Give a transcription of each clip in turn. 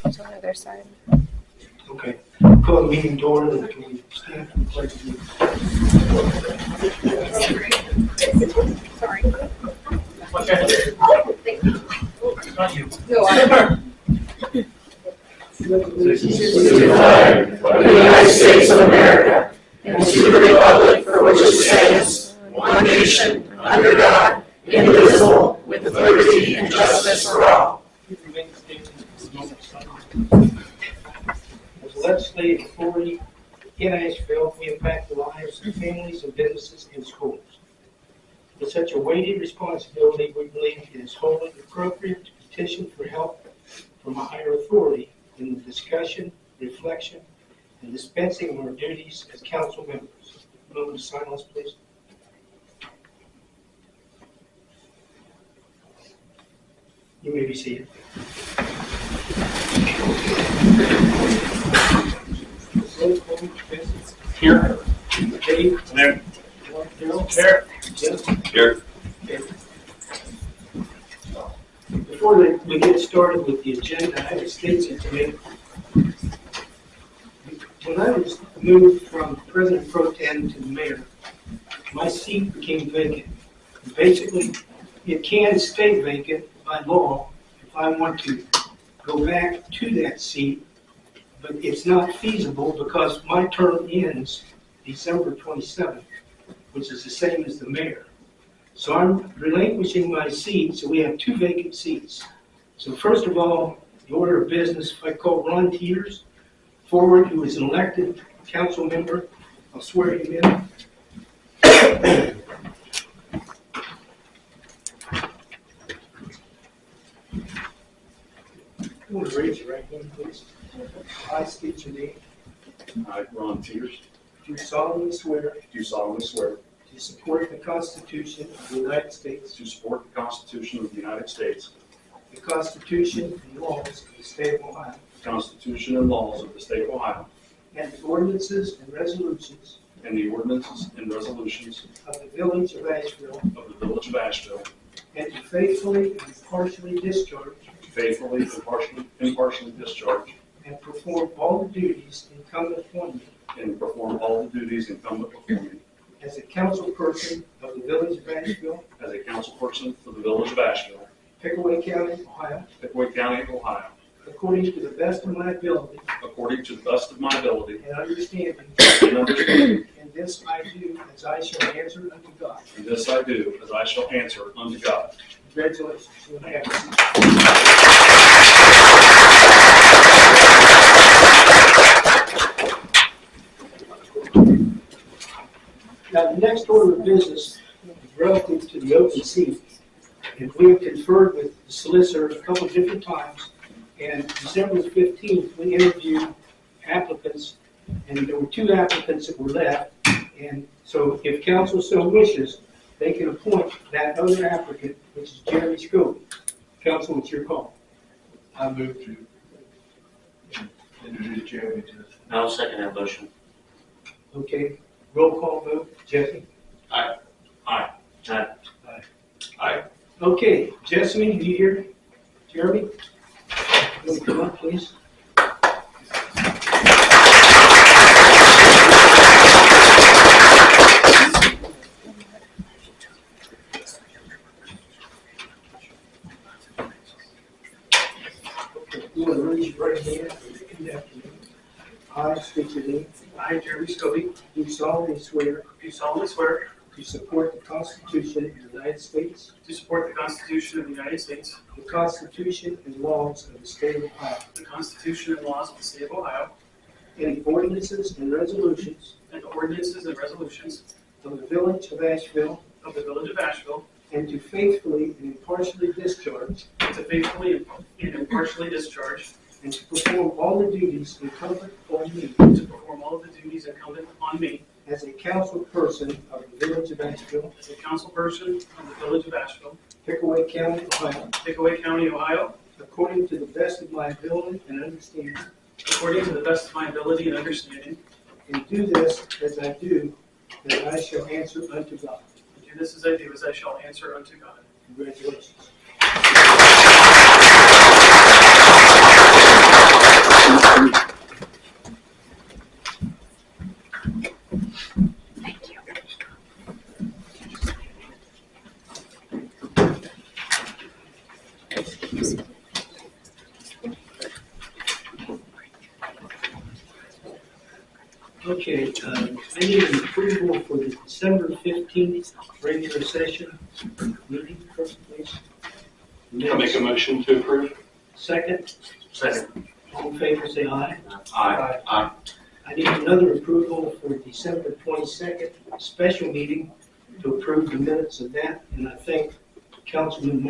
It's on the other side. Okay. Call the meeting to order, and can we stand for the pledge of allegiance? Sorry. Not you. No, I. To the flag of the United States of America and to the republic for which it stands, one nation, under God, indivisible, with liberty and justice for all. As a legislative authority in Asheville, we impact the lives of families and businesses and schools. With such a weighty responsibility, we believe it is wholly appropriate to petition for help from a higher authority in the discussion, reflection, and dispensing of our duties as council members. A moment of silence, please. You may be seated. Here. Dave? There. Daryl? Here. Jim? Here. Before we get started with the agenda, I have a statement to make. When I was moved from President Pro Tem to the mayor, my seat became vacant. Basically, it can stay vacant by law if I want to go back to that seat, but it's not feasible because my term ends December 27th, which is the same as the mayor. So I'm relinquishing my seat, so we have two vacant seats. So first of all, the order of business, if I call Ron Teeters forward, who is an elected council member, I'll swear him in. You want to raise your right hand, please? I state your name. I, Ron Teeters, Do solemnly swear do solemnly swear to support the Constitution of the United States, to support the Constitution of the United States, the Constitution and laws of the state of Ohio, the Constitution and laws of the state of Ohio, and the ordinances and resolutions and the ordinances and resolutions of the village of Asheville, of the village of Asheville, and to faithfully and impartially discharge faithfully and impartially discharge and perform all the duties incumbent upon me and perform all the duties incumbent upon me as a council person of the village of Asheville, as a council person for the village of Asheville, Pickaway County, Ohio, Pickaway County, Ohio, according to the best of my ability according to the best of my ability and understanding, and understanding, and this I do as I shall answer unto God. and this I do as I shall answer unto God. Congratulations. You may have a seat. Now, the next order of business is relative to the open seat. And we have conferred with the solicitor a couple of different times. And December 15th, we interviewed applicants, and there were two applicants that were left. And so if council so wishes, they can appoint that other applicant, which is Jeremy Scobie. Council, it's your call. I move to introduce Jeremy to this. I'll second that motion. Okay, roll call vote. Jesse? Aye. Aye. Aye. Okay, Jesse, are you here? Jeremy? Will you come up, please? Okay, you want to raise your right hand and repeat after me. I state your name. I, Jeremy Scobie, Do solemnly swear do solemnly swear to support the Constitution of the United States, to support the Constitution of the United States, the Constitution and laws of the state of Ohio, the Constitution and laws of the state of Ohio, and the ordinances and resolutions and ordinances and resolutions of the village of Asheville, of the village of Asheville, and to faithfully and impartially discharge and to faithfully and impartially discharge and to perform all the duties incumbent upon me to perform all of the duties incumbent upon me as a council person of the village of Asheville, as a council person of the village of Asheville, Pickaway County, Ohio, Pickaway County, Ohio, according to the best of my ability and understanding, according to the best of my ability and understanding, and do this as I do, that I shall answer unto God. and do this as I do, as I shall answer unto God. Congratulations. Okay, I need an approval for the December 15th regular session meeting, first, please. I'll make a motion to approve. Second, Second. all in favor, say aye. Aye. Aye. I need another approval for December 22nd special meeting to approve the minutes of that, and I thank Councilman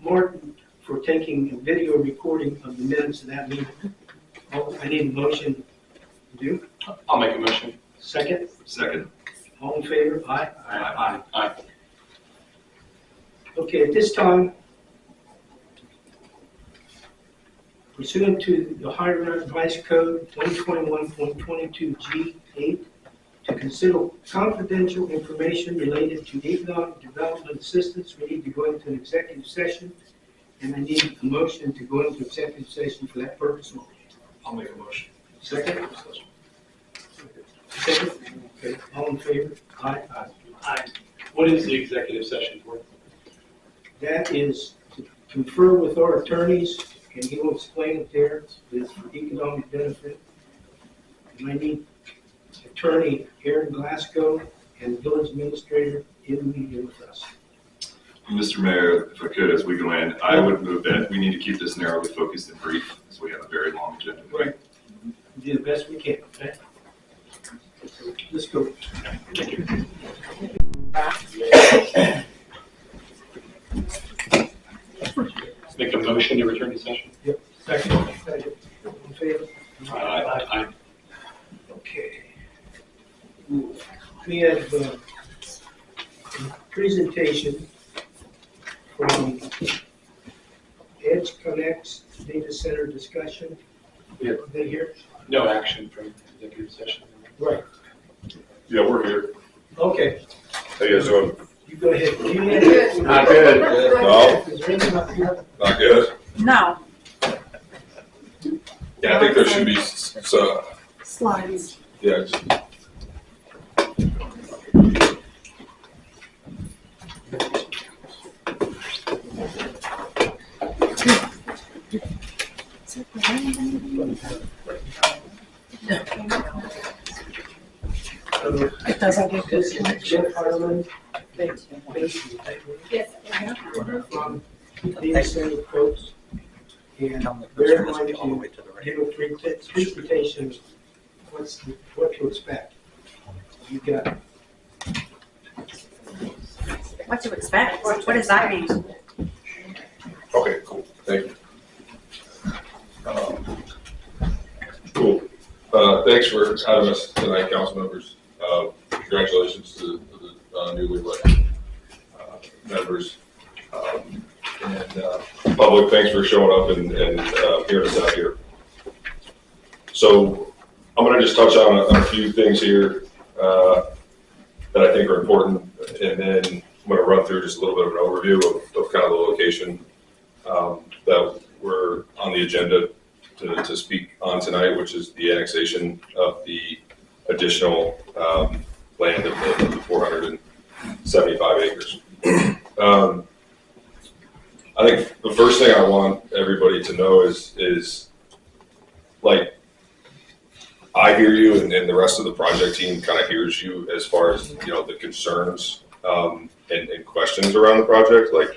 Martin for taking a video recording of the minutes of that meeting. Oh, I need a motion to do. I'll make a motion. Second, Second. all in favor, aye. Aye. Aye. Okay, at this time, pursuant to the Ohio Revised Code 121.22G8, to consider confidential information related to economic development assistance, we need to go into an executive session, and I need a motion to go into executive session for that purpose only. I'll make a motion. Second? Second? Okay, all in favor? Aye. Aye. What is the executive session for? That is to confer with our attorneys, and he will explain it there, it's for economic benefit. And I need Attorney Aaron Glasgow and Village Administrator in the meeting with us. Mr. Mayor, if I could, as we go in, I would move that we need to keep this narrowly focused and brief, as we have a very long agenda. Right. Do the best we can, okay? Let's go. Make a motion to return to session? Yep. Second. Second. All in favor? Aye. Okay. We have a presentation from Edge Connect's data center discussion. Yeah. Are they here? No action from executive session. Right. Yeah, we're here. Okay, How you guys doing? you go ahead. Do you have- Not good. No, Is there anything up here? not good. No, Yeah, I think there should be some, slides. yeah, just. It doesn't get This is Jeff Harlan. Yes. From data center folks. And they're going to give a presentation of what to expect. You got it. What to expect? What does that mean? Okay, cool, thank you. Cool, thanks for having us tonight, council members. Congratulations to the newly elected members. And public, thanks for showing up and hearing us out here. So I'm gonna just touch on a few things here that I think are important, and then I'm gonna run through just a little bit of an overview of kind of the location that we're on the agenda to speak on tonight, which is the annexation of the additional land of the 475 acres. I think the first thing I want everybody to know is like, I hear you and the rest of the project team kind of hears you as far as, you know, the concerns and questions around the project. Like,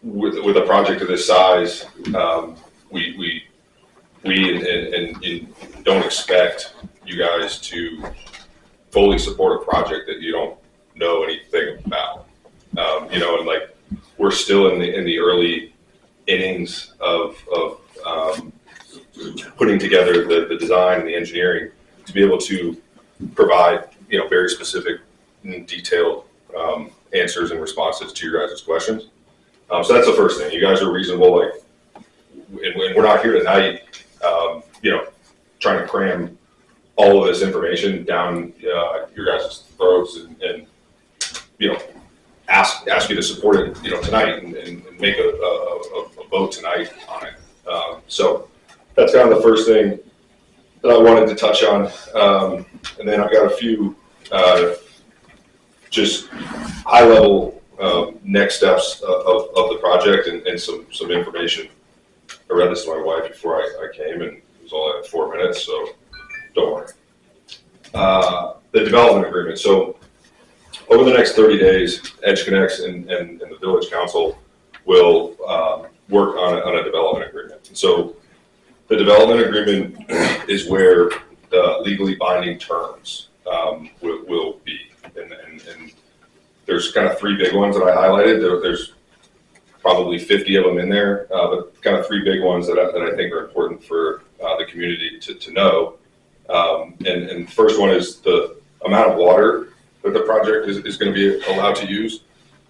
with a project of this size, we don't expect you guys to fully support a project that you don't know anything about. You know, and like, we're still in the early innings of putting together the design and the engineering to be able to provide, you know, very specific and detailed answers and responses to your guys' questions. So that's the first thing. You guys are reasonable, like, and we're not here tonight, you know, trying to cram all of this information down your guys' throats and you know, ask you to support it, you know, tonight and make a vote tonight on it. So that's kind of the first thing that I wanted to touch on. And then I've got a few just high level next steps of the project and some information. I read this to my wife before I came, and it was all in 4 minutes, so don't worry. The development agreement. So over the next 30 days, EdgeConneX and the Village Council will work on a development agreement. And so the development agreement is where the legally binding terms will be. And there's kind of three big ones that I highlighted. There's probably 50 of them in there, but kind of three big ones that I think are important for the community to know. And the first one is the amount of water that the project is going to be allowed to use.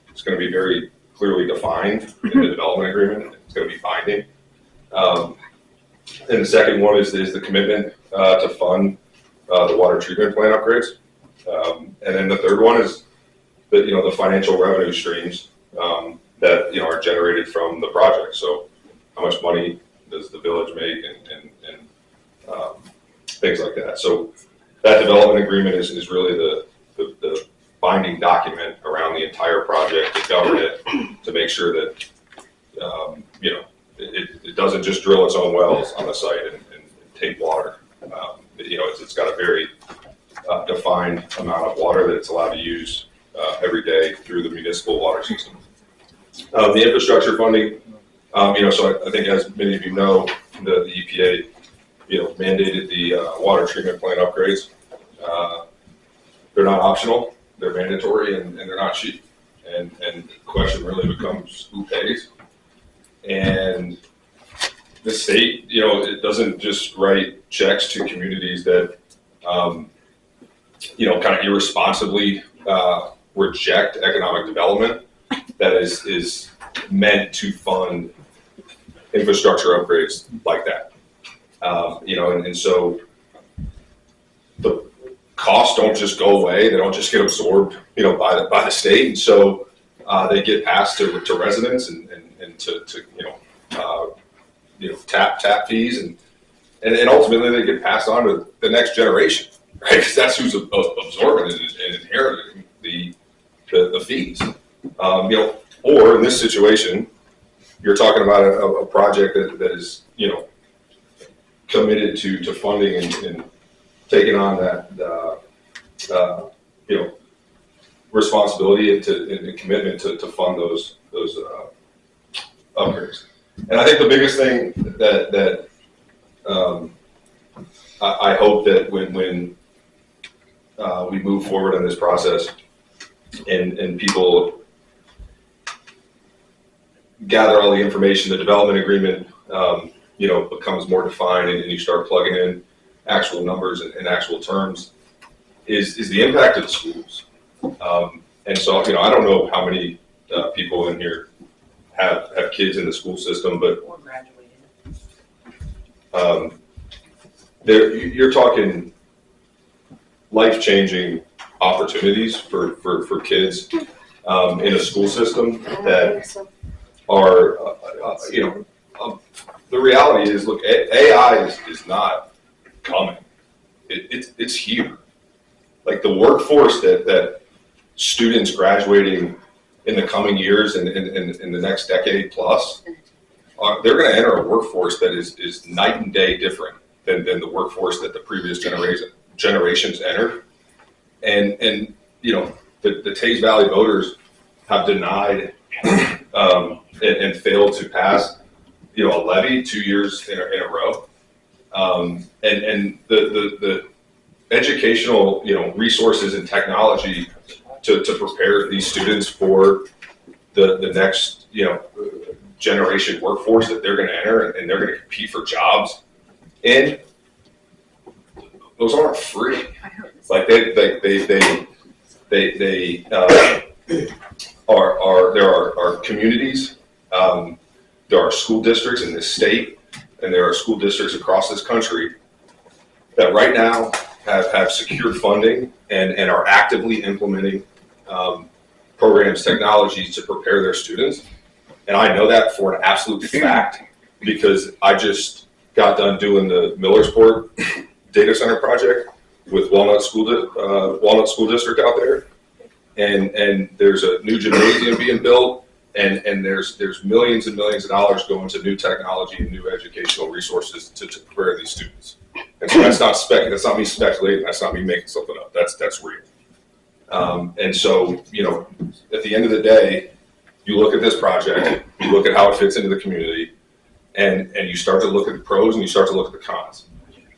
It's going to be very clearly defined in the development agreement. It's going to be binding. And the second one is the commitment to fund the water treatment plant upgrades. And then the third one is the financial revenue streams that are generated from the project. So how much money does the village make and things like that. So that development agreement is really the binding document around the entire project to govern it, to make sure that it doesn't just drill its own wells on the site and take water. It's got a very defined amount of water that it's allowed to use every day through the municipal water system. The infrastructure funding, so I think as many of you know, the EPA, mandated the water treatment plant upgrades. They're not optional, they're mandatory, and they're not cheap. And the question really becomes who pays. And the state, it doesn't just write checks to communities that, kind of irresponsibly reject economic development that is meant to fund infrastructure upgrades like that. And so the costs don't just go away; they don't just get absorbed, by the state. And so they get passed to residents and to tap fees, and ultimately they get passed on to the next generation, right? Because that's who's absorbing and inheriting the fees. Or in this situation, you're talking about a project that is, committed to funding and taking on that, responsibility and commitment to fund those upgrades. And I think the biggest thing that I hope that when we move forward in this process and people gather all the information, the development agreement, becomes more defined and you start plugging in actual numbers and actual terms, is the impact of the schools. And so, I don't know how many people in here have kids in the school system, but Or graduated. you're talking life-changing opportunities for kids in a school system that are, the reality is, look, AI is not coming. It's here. Like the workforce that students graduating in the coming years and in the next decade plus, they're going to enter a workforce that is night and day different than the workforce that the previous generations entered. And the Taze Valley voters have denied and failed to pass a levy 2 years in a row. And the educational resources and technology to prepare these students for the next generation workforce that they're going to enter and they're going to compete for jobs, and those aren't free. Like there are communities, there are school districts in this state, and there are school districts across this country that right now have secured funding and are actively implementing programs, technologies to prepare their students. And I know that for an absolute fact because I just got done doing the Millersport data center project with Walnut School District out there. And there's a new gymnasium being built, and there's millions and millions of dollars going to new technology and new educational resources to prepare these students. And so that's not me speculating, that's not me making something up, that's real. And so, you know, at the end of the day, you look at this project, you look at how it fits into the community, and you start to look at the pros and you start to look at the cons.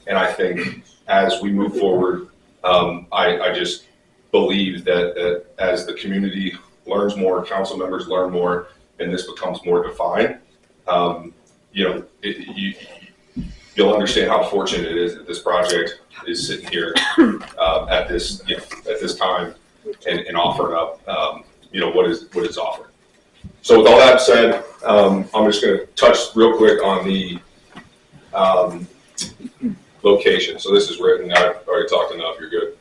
And I think as we move forward, I just believe that as the community learns more, council members learn more, and this becomes more defined, you know, you'll understand how fortunate it is that this project is sitting here at this, you know, at this time and offering up, you know, what is offered. So with all that said, I'm just going to touch real quick on the location. So this is written. I've already talked enough. You're good.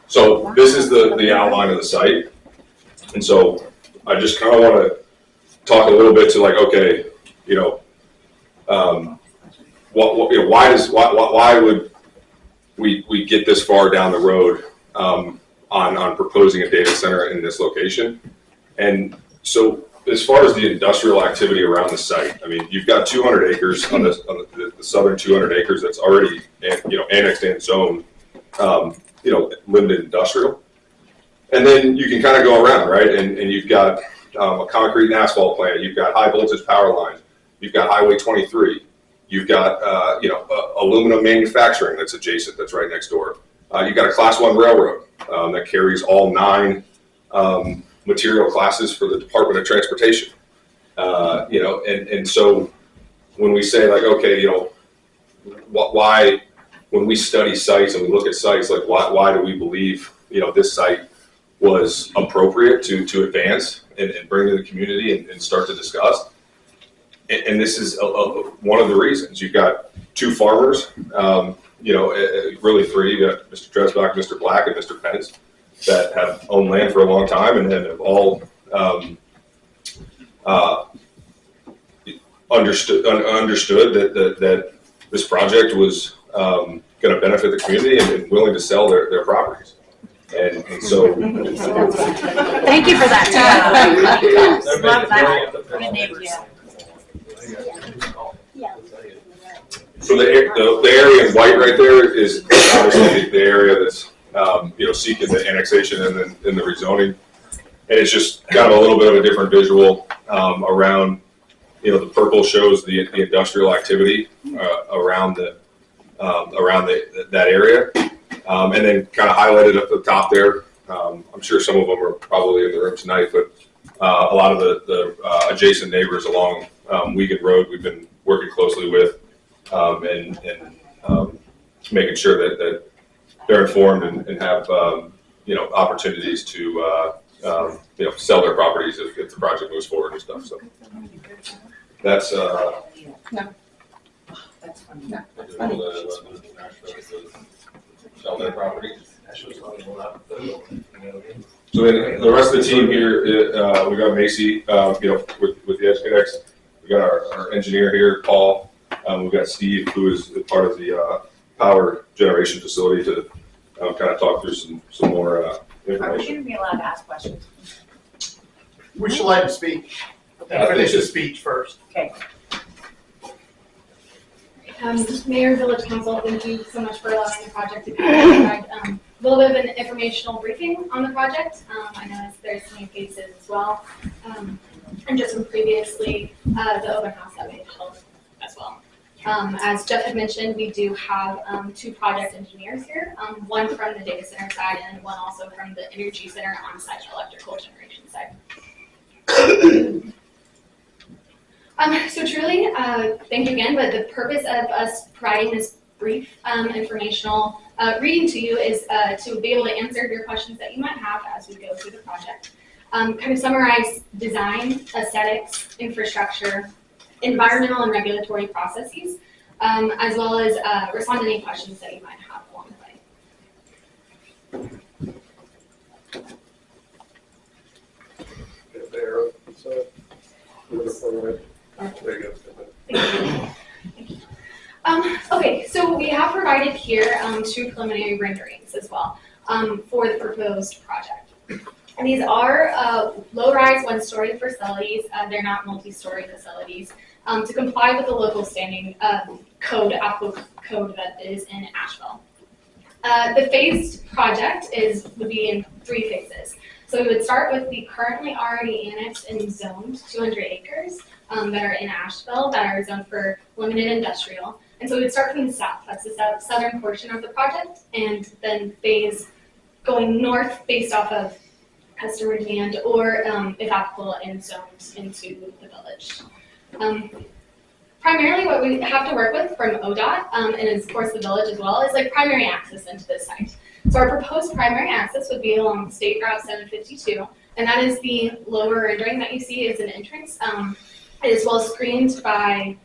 So this is the outline of the site, and so I just kind of want to talk a little bit to like, okay, you know, you know, why would we get this far down the road on proposing a data center in this location? And so as far as the industrial activity around the site, I mean, you've got 200 acres on the southern 200 acres that's already, you know, annexed and zoned, you know, limited industrial. And then you can kind of go around, right? And you've got a concrete and asphalt plant. You've got high voltage power lines. You've got Highway 23. You've got, you know, aluminum manufacturing that's adjacent, that's right next door. You've got a Class 1 railroad that carries all 9 material classes for the Department of Transportation. You know, and so when we say like, okay, you know, why, when we study sites and we look at sites, like why do we believe, you know, this site was appropriate to advance and bring to the community and start to discuss? And this is one of the reasons. You've got 2 farmers, you know, really 3. You got Mr. Dresbach, Mr. Black, and Mr. Pence that have owned land for a long time and have all understood that this project was going to benefit the community and willing to sell their properties. And so, Thank you for that. Love that. Good neighbors. so the area in white right there is obviously the area that's you know, seeking the annexation and then the rezoning, and it's just kind of a little bit of a different visual around. You know, the purple shows the industrial activity around that area, and then kind of highlighted at the top there. I'm sure some of them are probably in the room tonight, but a lot of the adjacent neighbors along Wiegand Road we've been working closely with, and making sure that they're informed and have you know, opportunities to you know, sell their properties if the project moves forward and stuff. So that's That's funny. sell their properties. So then the rest of the team here, we got Macy, you know, with the EdgeConneX. We got our engineer here, Paul. We've got Steve, who is part of the power generation facility, to kind of talk through some more Are we information. going to be allowed to ask questions? We should let him speak and finish his speech first. Okay. Mayor, Village Council, thank you so much for allowing the project to provide a little bit of an informational briefing on the project. I know there's some cases as well, and just from previously the open house that we held as well. As Jeff had mentioned, we do have 2 project engineers here, one from the data center side and one also from the energy center on-site electrical generation side. So truly, thank you again, but the purpose of us providing this brief informational reading to you is to be able to answer your questions that you might have as we go through the project. Kind of summarize design, aesthetics, infrastructure, environmental and regulatory processes, as well as respond to any questions that you might have along the way. There you go. Okay, so we have provided here 2 preliminary renderings as well for the proposed project. And these are low-rise, 1-story facilities. They're not multi-story facilities. To comply with the local standing code code that is in Asheville. The phased project would be in 3 phases. So we would start with the currently already annexed and zoned 200 acres that are in Asheville that are zoned for limited industrial. And so we would start from the south, that's the southern portion of the project, and then phase going north based off of customer demand or, if applicable, and zoned into the village. Primarily what we have to work with from ODOT, and of course the village as well, is like primary access into this site. So our proposed primary access would be along State Route 752, and that is the lower rendering that you see is an entrance. It is well screened by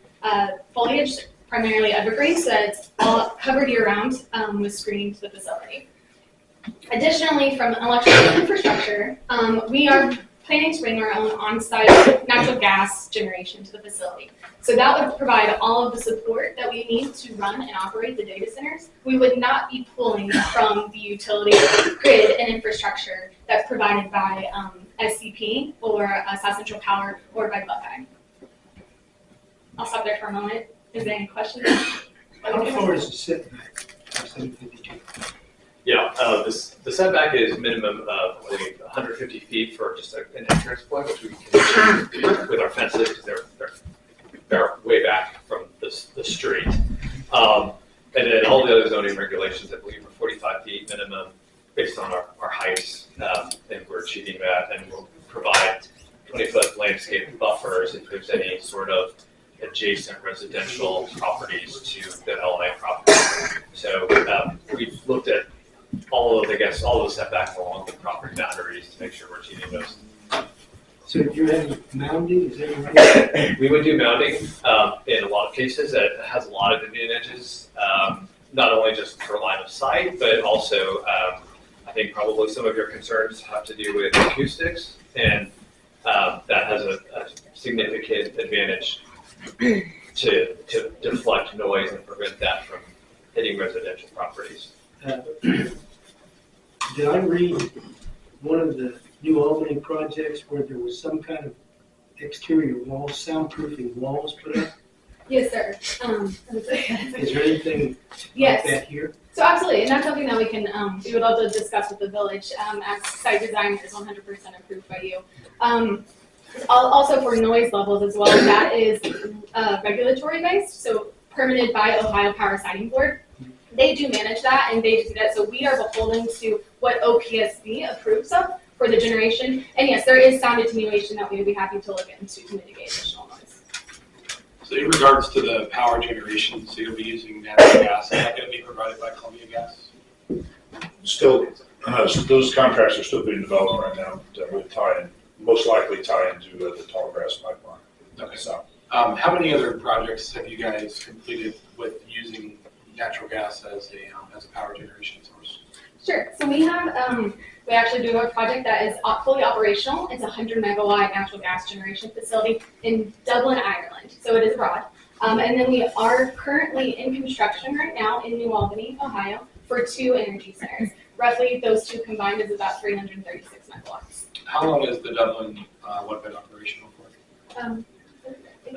foliage, primarily evergreen, so that it's all covered year-round with screening to the facility. Additionally, from electrical infrastructure, we are planning to bring our own on-site natural gas generation to the facility. So that would provide all of the support that we need to run and operate the data centers. We would not be pulling from the utility grid and infrastructure that's provided by SCP or South Central Power or by Buckeye. I'll stop there for a moment. Is there any questions? How far is the setback of 752? Yeah, the setback is minimum of, I believe, 150 feet for just an entrance point, which we can do with our fences, because they're way back from the street. And then all the other zoning regulations, I believe, are 45 feet minimum based on our heights, and we're achieving that, and we'll provide 20-foot landscape buffers if there's any sort of adjacent residential properties to the LNA property. So we've looked at all of the setbacks along the property boundaries to make sure we're achieving those. So do you have mounding, is that right? We would do mounting in a lot of cases. It has a lot of advantages, not only just for line of sight, but also I think probably some of your concerns have to do with acoustics, and that has a significant advantage to deflect noise and prevent that from hitting residential properties. Did I read one of the New Albany projects where there was some kind of exterior walls, soundproofing walls put up? Yes, sir. Is there anything Yes. like that here? So absolutely, and that's something that we can, we would also discuss with the village, as site design is 100% approved by you. Also for noise levels as well, that is regulatory based, so permitted by Ohio Power Siting Board. They do manage that and they do that, so we are beholden to what OPSB approves of for the generation. And yes, there is sound attenuation that we would be happy to look into to mitigate additional noise. So in regards to the power generation, so you'll be using natural gas, is that going to be provided by Columbia Gas? Still, those contracts are still being developed right now that would most likely tie into the Tallgrass pipeline. Okay. So, How many other projects have you guys completed with using natural gas as a power generation source? Sure, so we have, we actually do a project that is fully operational. It's a 100 megawatt natural gas generation facility in Dublin, Ireland, so it is abroad. And then we are currently in construction right now in New Albany, Ohio, for 2 energy centers. Roughly, those 2 combined is about 336 megawatts. How long has the Dublin one been operational for?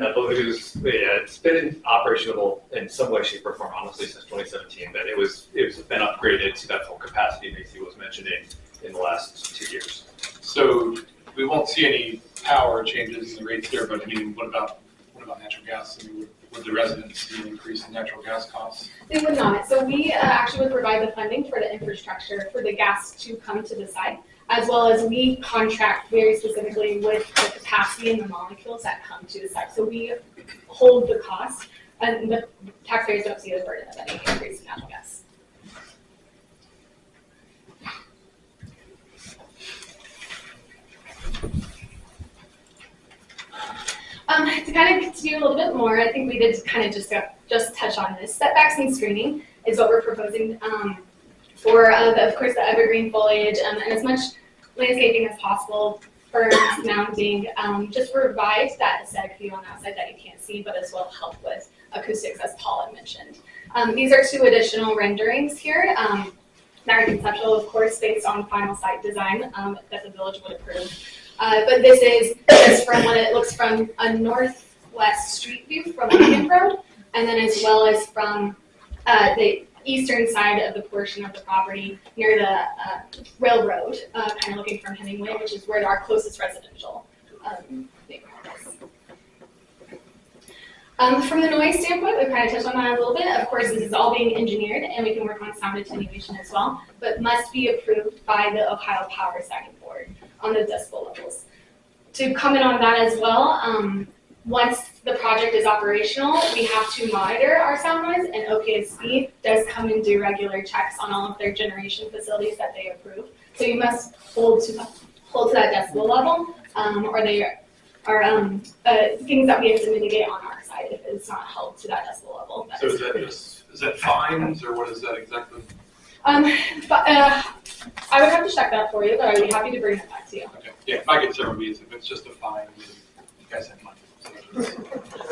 I believe it's been operational in some way, shape, or form, honestly, since 2017. But it's been upgraded to that full capacity Macy was mentioning in the last 2 years. So we won't see any power changes in the rates there, but I mean, what about natural gas? I mean, would the residents see an increase in natural gas costs? They would not. So we actually would provide the funding for the infrastructure for the gas to come to the site, as well as we contract very specifically with the capacity and the molecules that come to the site. So we hold the cost, and the taxpayers don't see the burden of any increase in natural gas. To kind of do a little bit more, I think we did kind of just touch on this. Setbacks and screening is what we're proposing for, of course, the evergreen foliage and as much landscaping as possible, ferns, mounding, just provide that aesthetic view on that side that you can't see, but as well help with acoustics, as Paul had mentioned. These are 2 additional renderings here that are conceptual, of course, based on final site design that the village would approve. But this is just from what it looks from a northwest street view from Lincoln Road, and then as well as from the eastern side of the portion of the property near the railroad, kind of looking from Hemingway, which is where our closest residential neighborhood is. From the noise standpoint, we've kind of touched on that a little bit. Of course, this is all being engineered, and we can work on sound attenuation as well, but must be approved by the Ohio Power Siting Board on the decibel levels. To comment on that as well, once the project is operational, we have to monitor our sound noise, and OPSB does come and do regular checks on all of their generation facilities that they approve. So you must hold to that decibel level, or they are things that we have to mitigate on our side if it's not held to that decibel level. So is that fines, or what is that exactly? But, I would have to check that for you, but I would be happy to bring it back to you. Okay, yeah, if I get several meetings, if it's just a fine, you guys have money.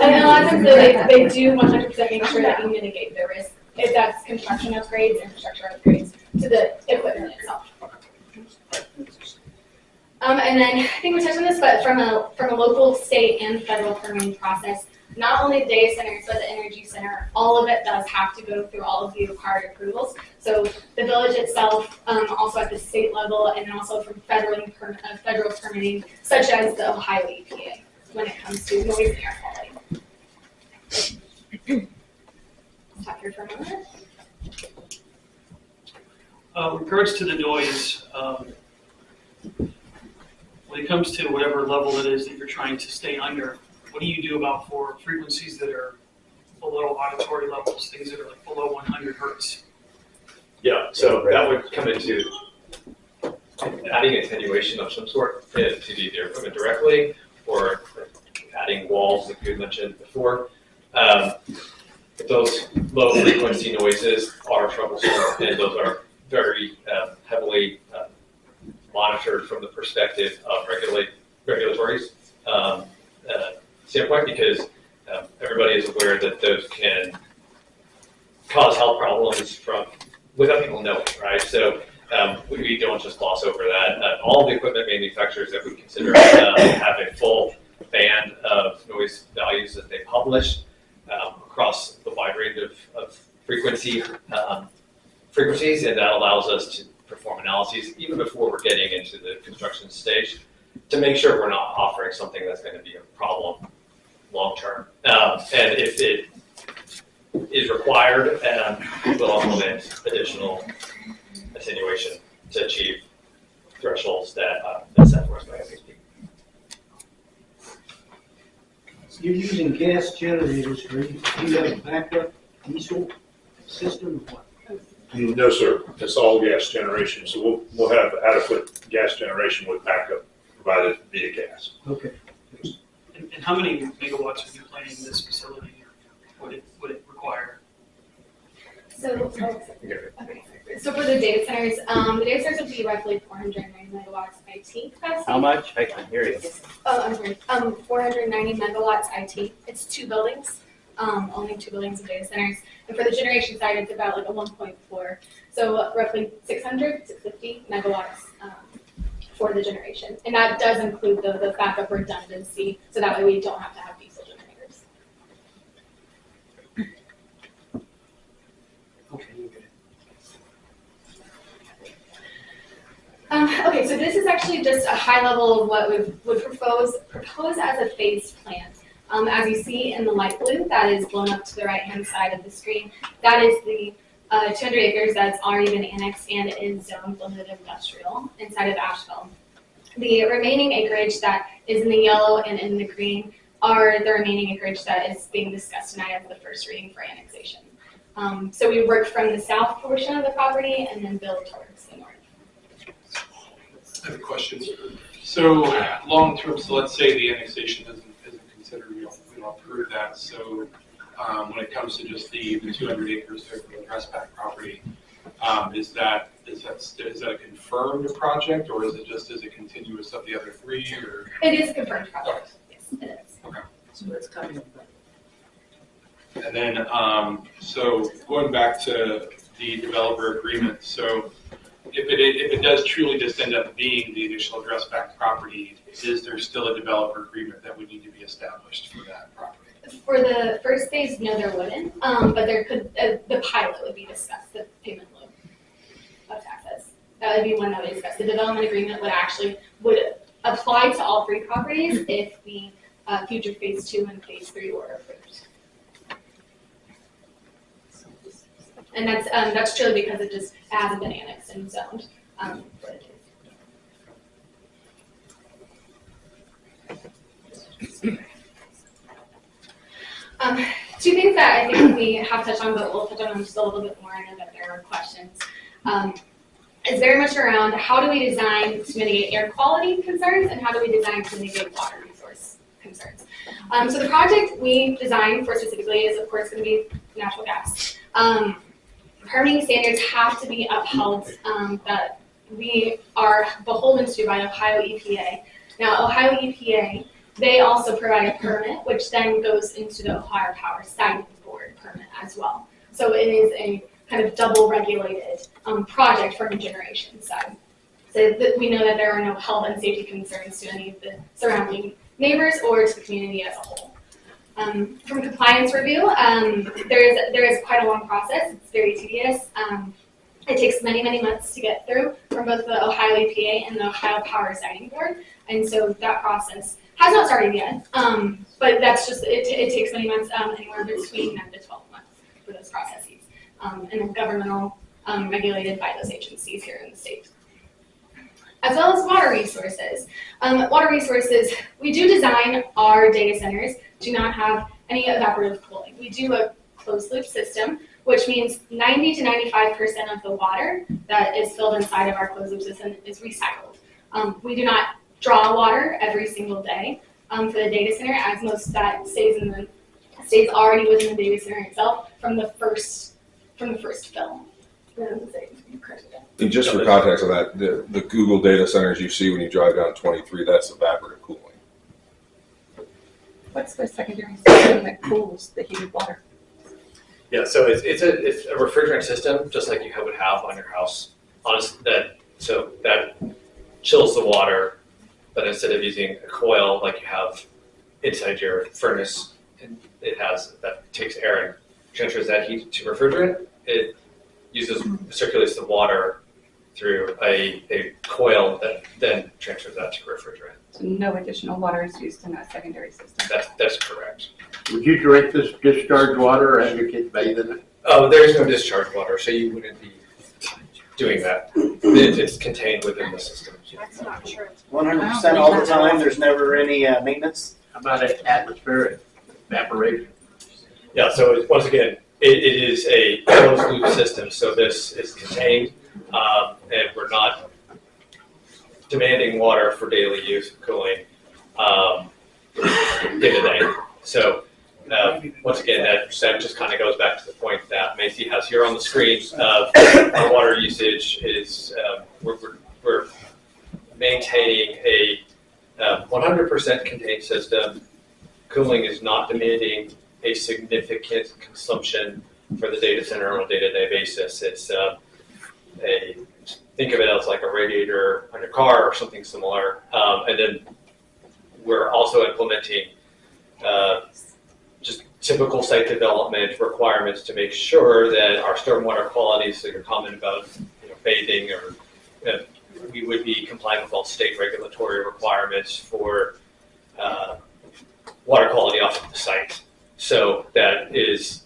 And a lot of times they do 100% make sure that you mitigate the risk, if that's construction upgrades, infrastructure upgrades to the equipment itself. And then I think we touched on this, but from a local, state, and federal permitting process, not only the data centers, but the energy center, all of it does have to go through all of the required approvals. So the village itself, also at the state level, and then also from federal permitting, such as the Ohio EPA, when it comes to noise and air quality. Stop here for a moment. With regards to the noise, when it comes to whatever level it is that you're trying to stay under, what do you do about for frequencies that are below auditory levels, things that are like below 100 hertz? Yeah, so that would come into adding attenuation of some sort to the equipment directly, or adding walls, like you mentioned before. Those low frequency noises are troublesome, and those are very heavily monitored from the perspective of regulatory standpoint, because everybody is aware that those can cause health problems without people knowing, right? So we don't just gloss over that. All the equipment manufacturers that we consider have a full band of noise values that they publish across the wide range of frequencies, and that allows us to perform analyses even before we're getting into the construction stage to make sure we're not offering something that's going to be a problem long term. And if it is required, we'll implement additional attenuation to achieve thresholds that set forth by OPSB. You're using gas generators, do you have a backup diesel system or what? No, sir. It's all gas generation. So we'll have adequate gas generation with backup provided via gas. Okay. And how many megawatts are you planning this facility would it require? So for the data centers, would be roughly 490 megawatts IT capacity. How much? I can't hear you. Oh, I'm sorry. 490 megawatts IT. It's 2 buildings, only 2 buildings of data centers. And for the generation side, it's about like a 1.4. So roughly 650 megawatts for the generation. And that does include the backup redundancy, so that way we don't have to have diesel generators. Okay, so this is actually just a high level of what we would propose as a phased plan. As you see in the light blue, that is blown up to the right-hand side of the screen. That is the 200 acres that's already been annexed and is zoned limited industrial inside of Ashville. The remaining acreage that is in the yellow and in the green are the remaining acreage that is being discussed tonight as the first reading for annexation. So we work from the south portion of the property and then build towards the north. I have a question. So long term, so let's say the annexation isn't considered, we don't approve that. So when it comes to just the 200 acres there for the Dressback property, is that a confirmed project, or is it continuous of the other 3? Or? It is a confirmed project. Yes, it is. Okay. So it's coming. And then, so going back to the developer agreement, so if it does truly just end up being the initial Dressback property, is there still a developer agreement that would need to be established for that property? For the first phase, no, there wouldn't, but there could, the pilot would be discussed, the payment load of taxes. That would be one that we discussed. The development agreement would apply to all 3 properties if the future phase 2 and phase 3 were approved. And that's truly because it just hasn't been annexed and zoned. For it. 2 things that I think we have touched on, but we'll touch on them just a little bit more. I know that there are questions. Is very much around how do we design to mitigate air quality concerns and how do we design to mitigate water resource concerns. So the project we designed for specifically is, of course, going to be natural gas. Permitting standards have to be upheld that we are beholden to by Ohio EPA. Now, Ohio EPA, they also provide a permit, which then goes into the Ohio Power Siting Board permit as well. So it is a kind of double regulated project from a generation side. So that we know that there are no health and safety concerns to any of the surrounding neighbors or to the community as a whole. From a compliance review, there is quite a long process. It's very tedious. It takes many, many months to get through from both the Ohio EPA and the Ohio Power Siting Board. And so that process has not started yet, but that's just, it takes many months, anywhere between 9 to 12 months for those processes. And then governmental, regulated by those agencies here in the state. As well as water resources. Water resources, we do design our data centers to not have any evaporative cooling. We do a closed loop system, which means 90 to 95% of the water that is filled inside of our closed loop system is recycled. We do not draw water every single day for the data center, as most of that stays already within the data center itself from the first fill. And just for context of that, the Google data centers you see when you drive down 23, that's evaporative cooling. What's the secondary system that cools the heated water? Yeah, so it's a refrigerant system, just like you would have on your house. So that chills the water, but instead of using a coil like you have inside your furnace, that takes air and transfers that heat to refrigerant. It circulates the water through a coil that then transfers that to refrigerant. So no additional water is used in that secondary system. That's correct. Would you direct this discharge water as your kids bathe in it? Oh, there's no discharge water, so you wouldn't be doing that. It's contained within the system. That's not true. 100% all the time, there's never any maintenance? How about atmospheric evaporation? Yeah, so once again, it is a closed loop system, so this is contained, and we're not demanding water for daily use and cooling day to day. So once again, that just kind of goes back to the point that Macy has here on the screen of our water usage is we're maintaining a 100% contained system. Cooling is not demanding a significant consumption for the data center on a day-to-day basis. It's think of it as like a radiator on your car or something similar. And then we're also implementing just typical site development requirements to make sure that our stormwater quality, so your comment about bathing, or we would be complying with all state regulatory requirements for water quality off of the site. So that is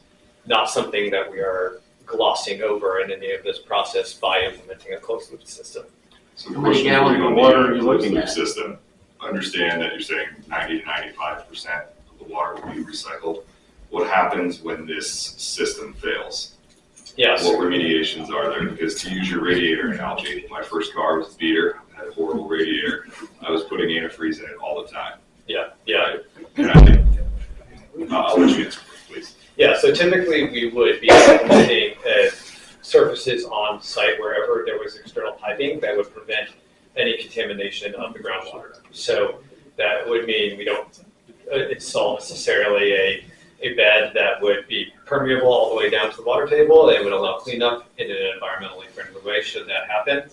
not something that we are glossing over in any of this process by implementing a closed loop system. So how many gallons of water are you looking at? System. Understand that you're saying 90 to 95% of the water will be recycled. What happens when this system fails? Yes. What remediations are there? Because to use your radiator analogy, my first car was a beater, had a horrible radiator. I was putting antifreeze in it all the time. Yeah, yeah. And I think, I'll let you answer, please. Yeah, so typically we would be implementing surfaces on site wherever there was external piping that would prevent any contamination of the groundwater. So that would mean we don't install necessarily a bed that would be permeable all the way down to the water table. It would allow cleanup in an environmentally friendly way should that happen.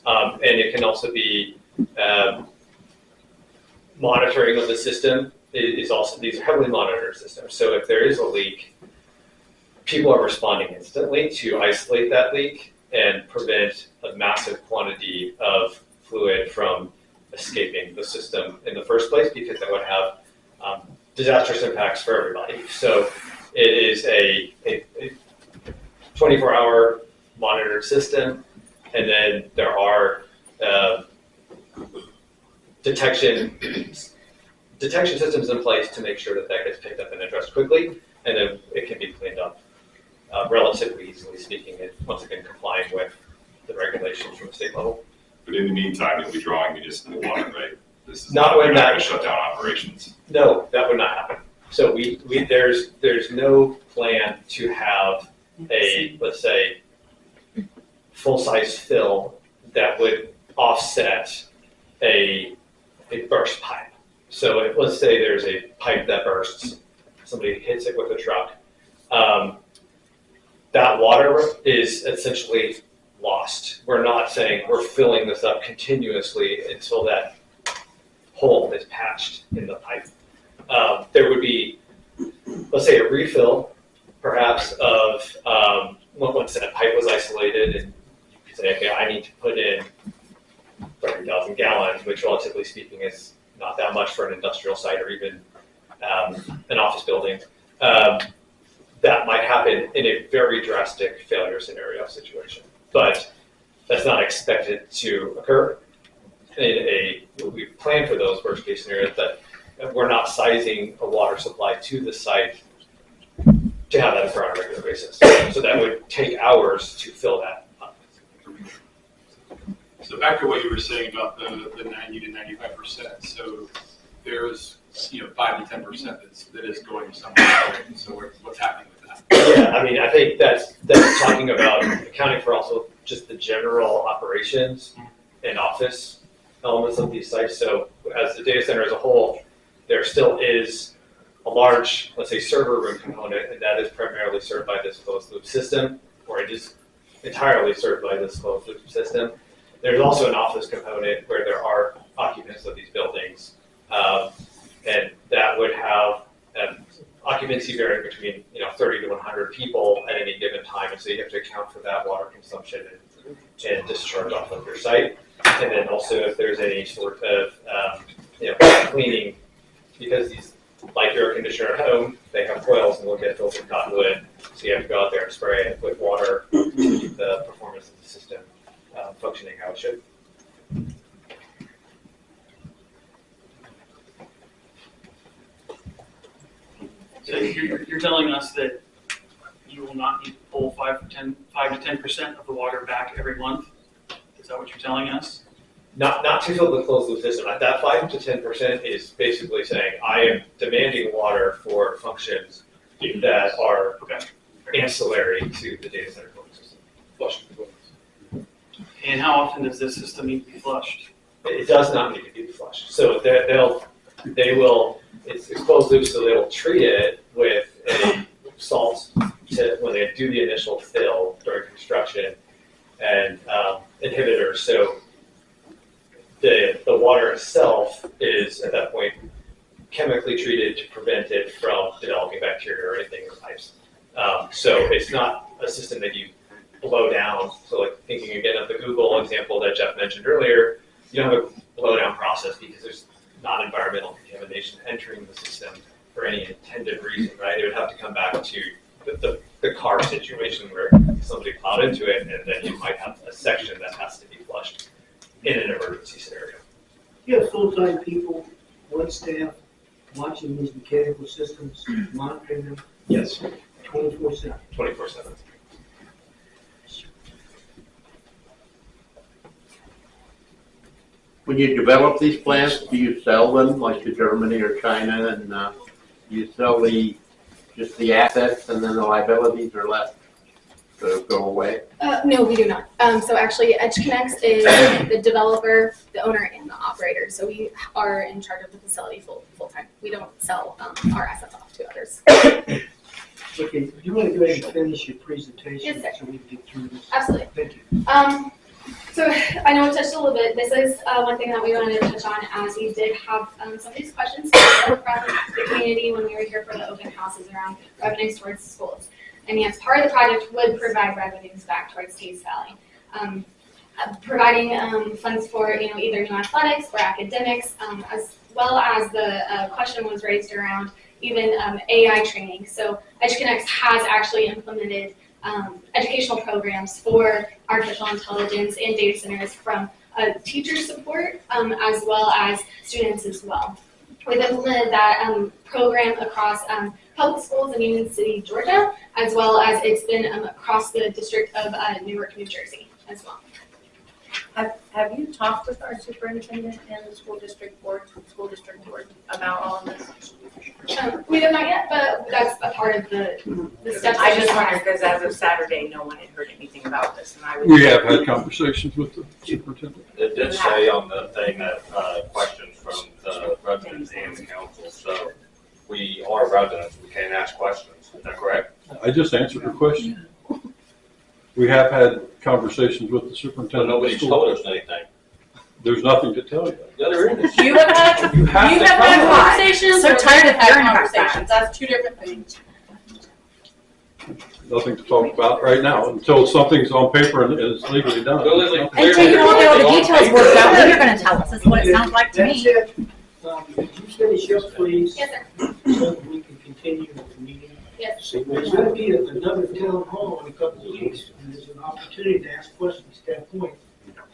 And it can also be monitoring of the system. is also, these are heavily monitored systems. So if there is a leak, people are responding instantly to isolate that leak and prevent a massive quantity of fluid from escaping the system in the first place, because that would have disastrous impacts for everybody. So it is a 24-hour monitored system, and then there are detection systems in place to make sure that that gets picked up and addressed quickly, and then it can be cleaned up relatively easily speaking, and once again complying with the regulations from the state level. But in the meantime, you'll be drawing municipal water, right? This is Not when you're not that- gonna shut down operations. No, that would not happen. So there's no plan to have a, let's say, full-size fill that would offset a burst pipe. So if, let's say there's a pipe that bursts, somebody hits it with a truck, that water is essentially lost. We're not saying we're filling this up continuously until that hole is patched in the pipe. There would be, let's say, a refill, perhaps, of once that pipe was isolated, and you could say, okay, I need to put in 30,000 gallons, which relatively speaking is not that much for an industrial site or even an office building. That might happen in a very drastic failure scenario situation, but that's not expected to occur. We plan for those worst case scenarios, but we're not sizing a water supply to the site to have that occur on a regular basis. So that would take hours to fill that up. So back to what you were saying about the 90 to 95%. So there's 5 to 10% that is going somewhere. Right? So what's happening with that? Yeah, I mean, I think that's talking about accounting for also just the general operations and office elements of these sites. So as the data center as a whole, there still is a large, let's say, server room component, and that is primarily served by this closed loop system, or it is entirely served by this closed loop system. There's also an office component where there are occupants of these buildings, and that would have occupancy varying between 30 to 100 people at any given time, and so you have to account for that water consumption and discharge off of your site. And then also if there's any sort of cleaning, because these, like your air conditioner at home, they have coils and will get filled with cottonwood, so you have to go out there and spray it with water to keep the performance of the system functioning how it should. So you're telling us that you will not need to pull 5 to 10% of the water back every month? Is that what you're telling us? Not to fill the closed loop system. That 5 to 10% is basically saying I am demanding water for functions that are ancillary to the data center cooling system. Flushing the toilets. And how often does this system need to be flushed? It does not need to be flushed. So they will. It's closed loop, so they'll treat it with a salt when they do the initial fill during construction and inhibitors. So the water itself is at that point chemically treated to prevent it from developing bacteria or anything in the pipes. So it's not a system that you blow down. So like thinking again of the Google example that Jeff mentioned earlier, you don't have a blow down process because there's not environmental contamination entering the system for any intended reason, right? It would have to come back to the car situation where somebody plowed into it, and then you might have a section that has to be flushed in an emergency scenario. You have full-time people, one staff, watching these mechanical systems, monitoring them Yes, 24/7. 24/7. When you develop these plants, do you sell them like to Germany or China, and you sell just the assets and then the liabilities are left to go away? No, we do not. So actually, EdgeConnects is the developer, the owner, and the operator. So we are in charge of the facility full time. We don't sell our assets off to others. Okay, you want to go ahead and finish your presentation? Yes, sir. So we can get through this? Absolutely. Thank you. So I know we touched a little bit. This is one thing that we wanted to touch on, as we did have some of these questions from the community when we were here for the open houses around revenues towards schools. And yes, part of the project would provide revenues back towards Case Valley. Providing funds for either new athletics or academics, as well as the question was raised around even AI training. So EduConnect has actually implemented educational programs for artificial intelligence and data centers from teacher support as well as students as well. We've implemented that program across public schools in Union City, Georgia, as well as it's been across the district of Newark, New Jersey as well. Have you talked with our superintendent and the school district board about all of this? We have not yet, but that's a part of the steps. I just wondered, because as of Saturday, no one had heard anything about this, and I was. We have had conversations with the superintendent. It did say on the thing that questions from the residents and the council, so we are residents, we can ask questions, is that correct? I just answered your question. We have had conversations with the But superintendent. nobody's told us anything. There's nothing to tell you. Yeah, there is. You have had, You have to had come. conversations. So or tired they've of had hearing about that. conversations. That's two different things. Nothing to talk about right now until something's on paper and is legally done. Well, Lily, Until you all get all the details worked out, then you're gonna tell us. That's what it sounds like to That's me. it. Could you finish up, please? Yes, sir. So that we can continue with the meeting. Yes. There's going to be another town hall in a couple of weeks, and there's an opportunity to ask questions at that point.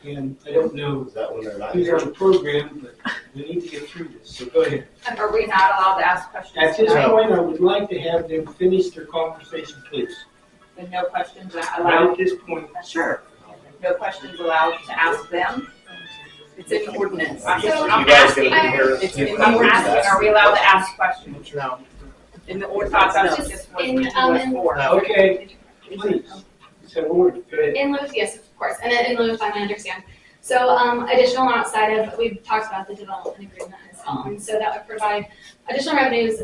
And I don't know who's on the program, but we need to get through this, so go ahead. Are we not allowed to ask questions? At this tonight? point, I would like to have them finish their conversation, please. And no questions Right allowed? at this point. Sure. No questions allowed to ask them? It's in the ordinance. I'm So, I'm You guys asking, gonna be here? it's in the ordinance, are we allowed to ask questions? No. In the ordinance, that's just what In, it was for. Okay, please. So, go ahead. In lieu of, yes, of course, and in lieu of time, I understand. So additional outside of, we've talked about the development agreement as well, and so that would provide additional revenues.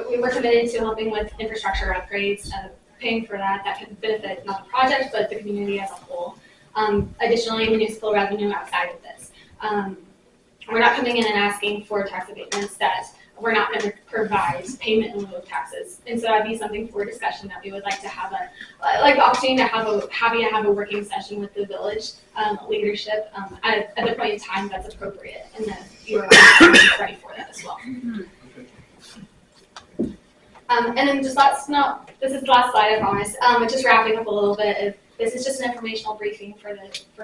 We were committed to helping with infrastructure upgrades, paying for that. That could benefit not the project, but the community as a whole. Additionally, municipal revenue outside of this. We're not coming in and asking for tax abatements that we're not going to provide payment in lieu of taxes. And so that'd be something for discussion that we would like to have the opportunity to have a working session with the village leadership at the point in time that's appropriate, and that you're ready for that as well. And then just this is the last slide, I promise. Just wrapping up a little bit. This is just an informational briefing for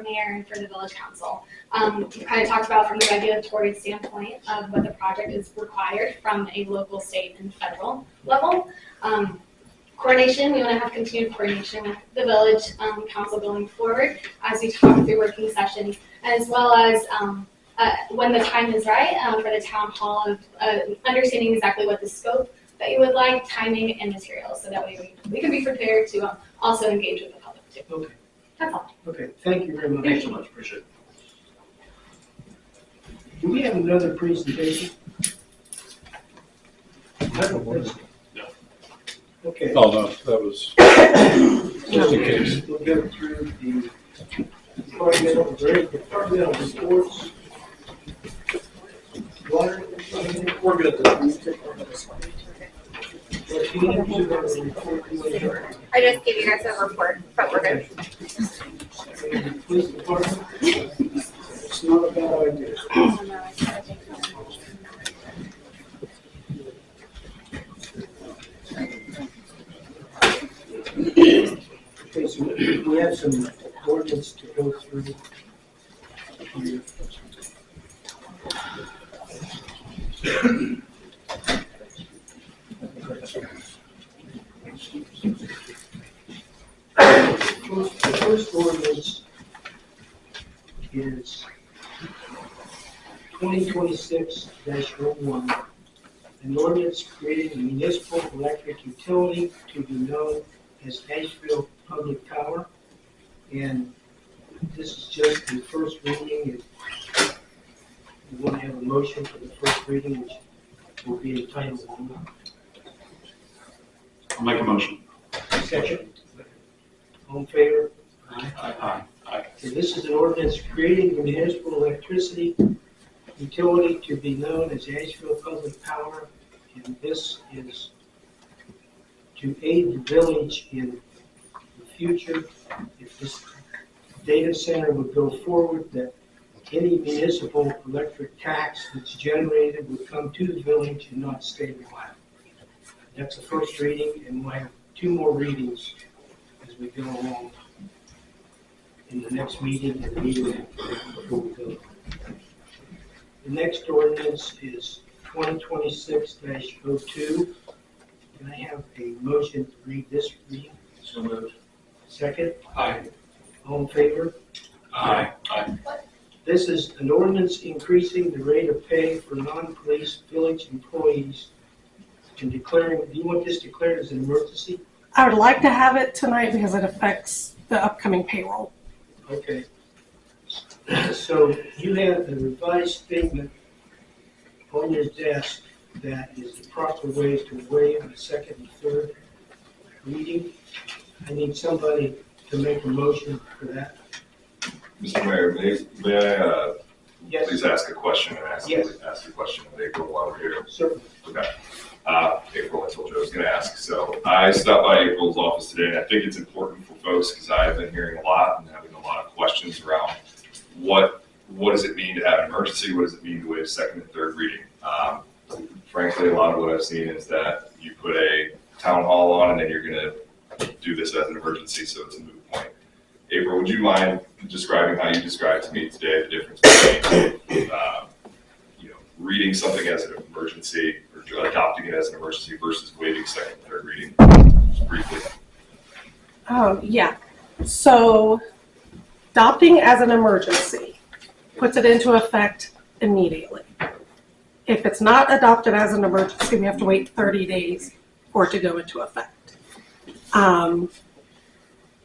mayor and for the village council. We kind of talked about from the regulatory standpoint of what the project is required from a local, state, and federal level. Coordination, we want to have continued coordination with the village council going forward as we talk through working sessions, as well as when the time is right for the town hall of understanding exactly what the scope that you would like, timing, and materials, so that way we can be prepared to also engage with the public too. Okay. That's all. Okay, thank you very much. Thanks so much, appreciate it. Do we have another presentation? I don't think so. No. Okay. Oh, no, that was just in case. We'll go through the departmental reports. Water. We're good. I just gave you guys a report, but we're good. Police department. It's not a bad idea. Okay, so we have some ordinance to go through here. The first ordinance is 2026-01, an ordinance creating a municipal electric utility to be known as Ashville Public Power. And this is just the first reading. We want to have a motion for the first reading, which will be entitled. I'll make a motion. Second. All in favor? Aye. Okay, Okay, this is an ordinance creating the municipal electricity utility to be known as Ashville Public Power, and this is to aid the village in the future. If this data center would go forward, that any municipal electric tax that's generated would come to the village and not stay in Ohio. That's the first reading, and we'll have 2 more readings as we go along in the next meeting and the meeting before we go. The next ordinance is 2026-02. Can I have a motion to read this reading? So moved. Second? Aye. All in favor? Aye. This is an ordinance increasing the rate of pay for non-police village employees and declaring, do you want this declared as an emergency? I would like to have it tonight because it affects the upcoming payroll. Okay. So you have a revised statement on your desk that is the proper way to waive the second and third reading. I need somebody to make a motion for that. Mr. Mayor, may I Yes. please ask a question and ask Yes. a question of April while we're here? Certainly. Okay. April, I told you I was going to ask. So I stopped by April's office today, and I think it's important for folks because I've been hearing a lot and having a lot of questions around what does it mean to have an emergency? What does it mean to waive second and third reading? Frankly, a lot of what I've seen is that you put a town hall on and then you're going to do this as an emergency, so it's a moot point. April, would you mind describing how you described to me today the difference between reading something as an emergency or adopting it as an emergency versus waiving second and third reading? Just briefly. Yeah. So adopting as an emergency puts it into effect immediately. If it's not adopted as an emergency, we have to wait 30 days for it to go into effect.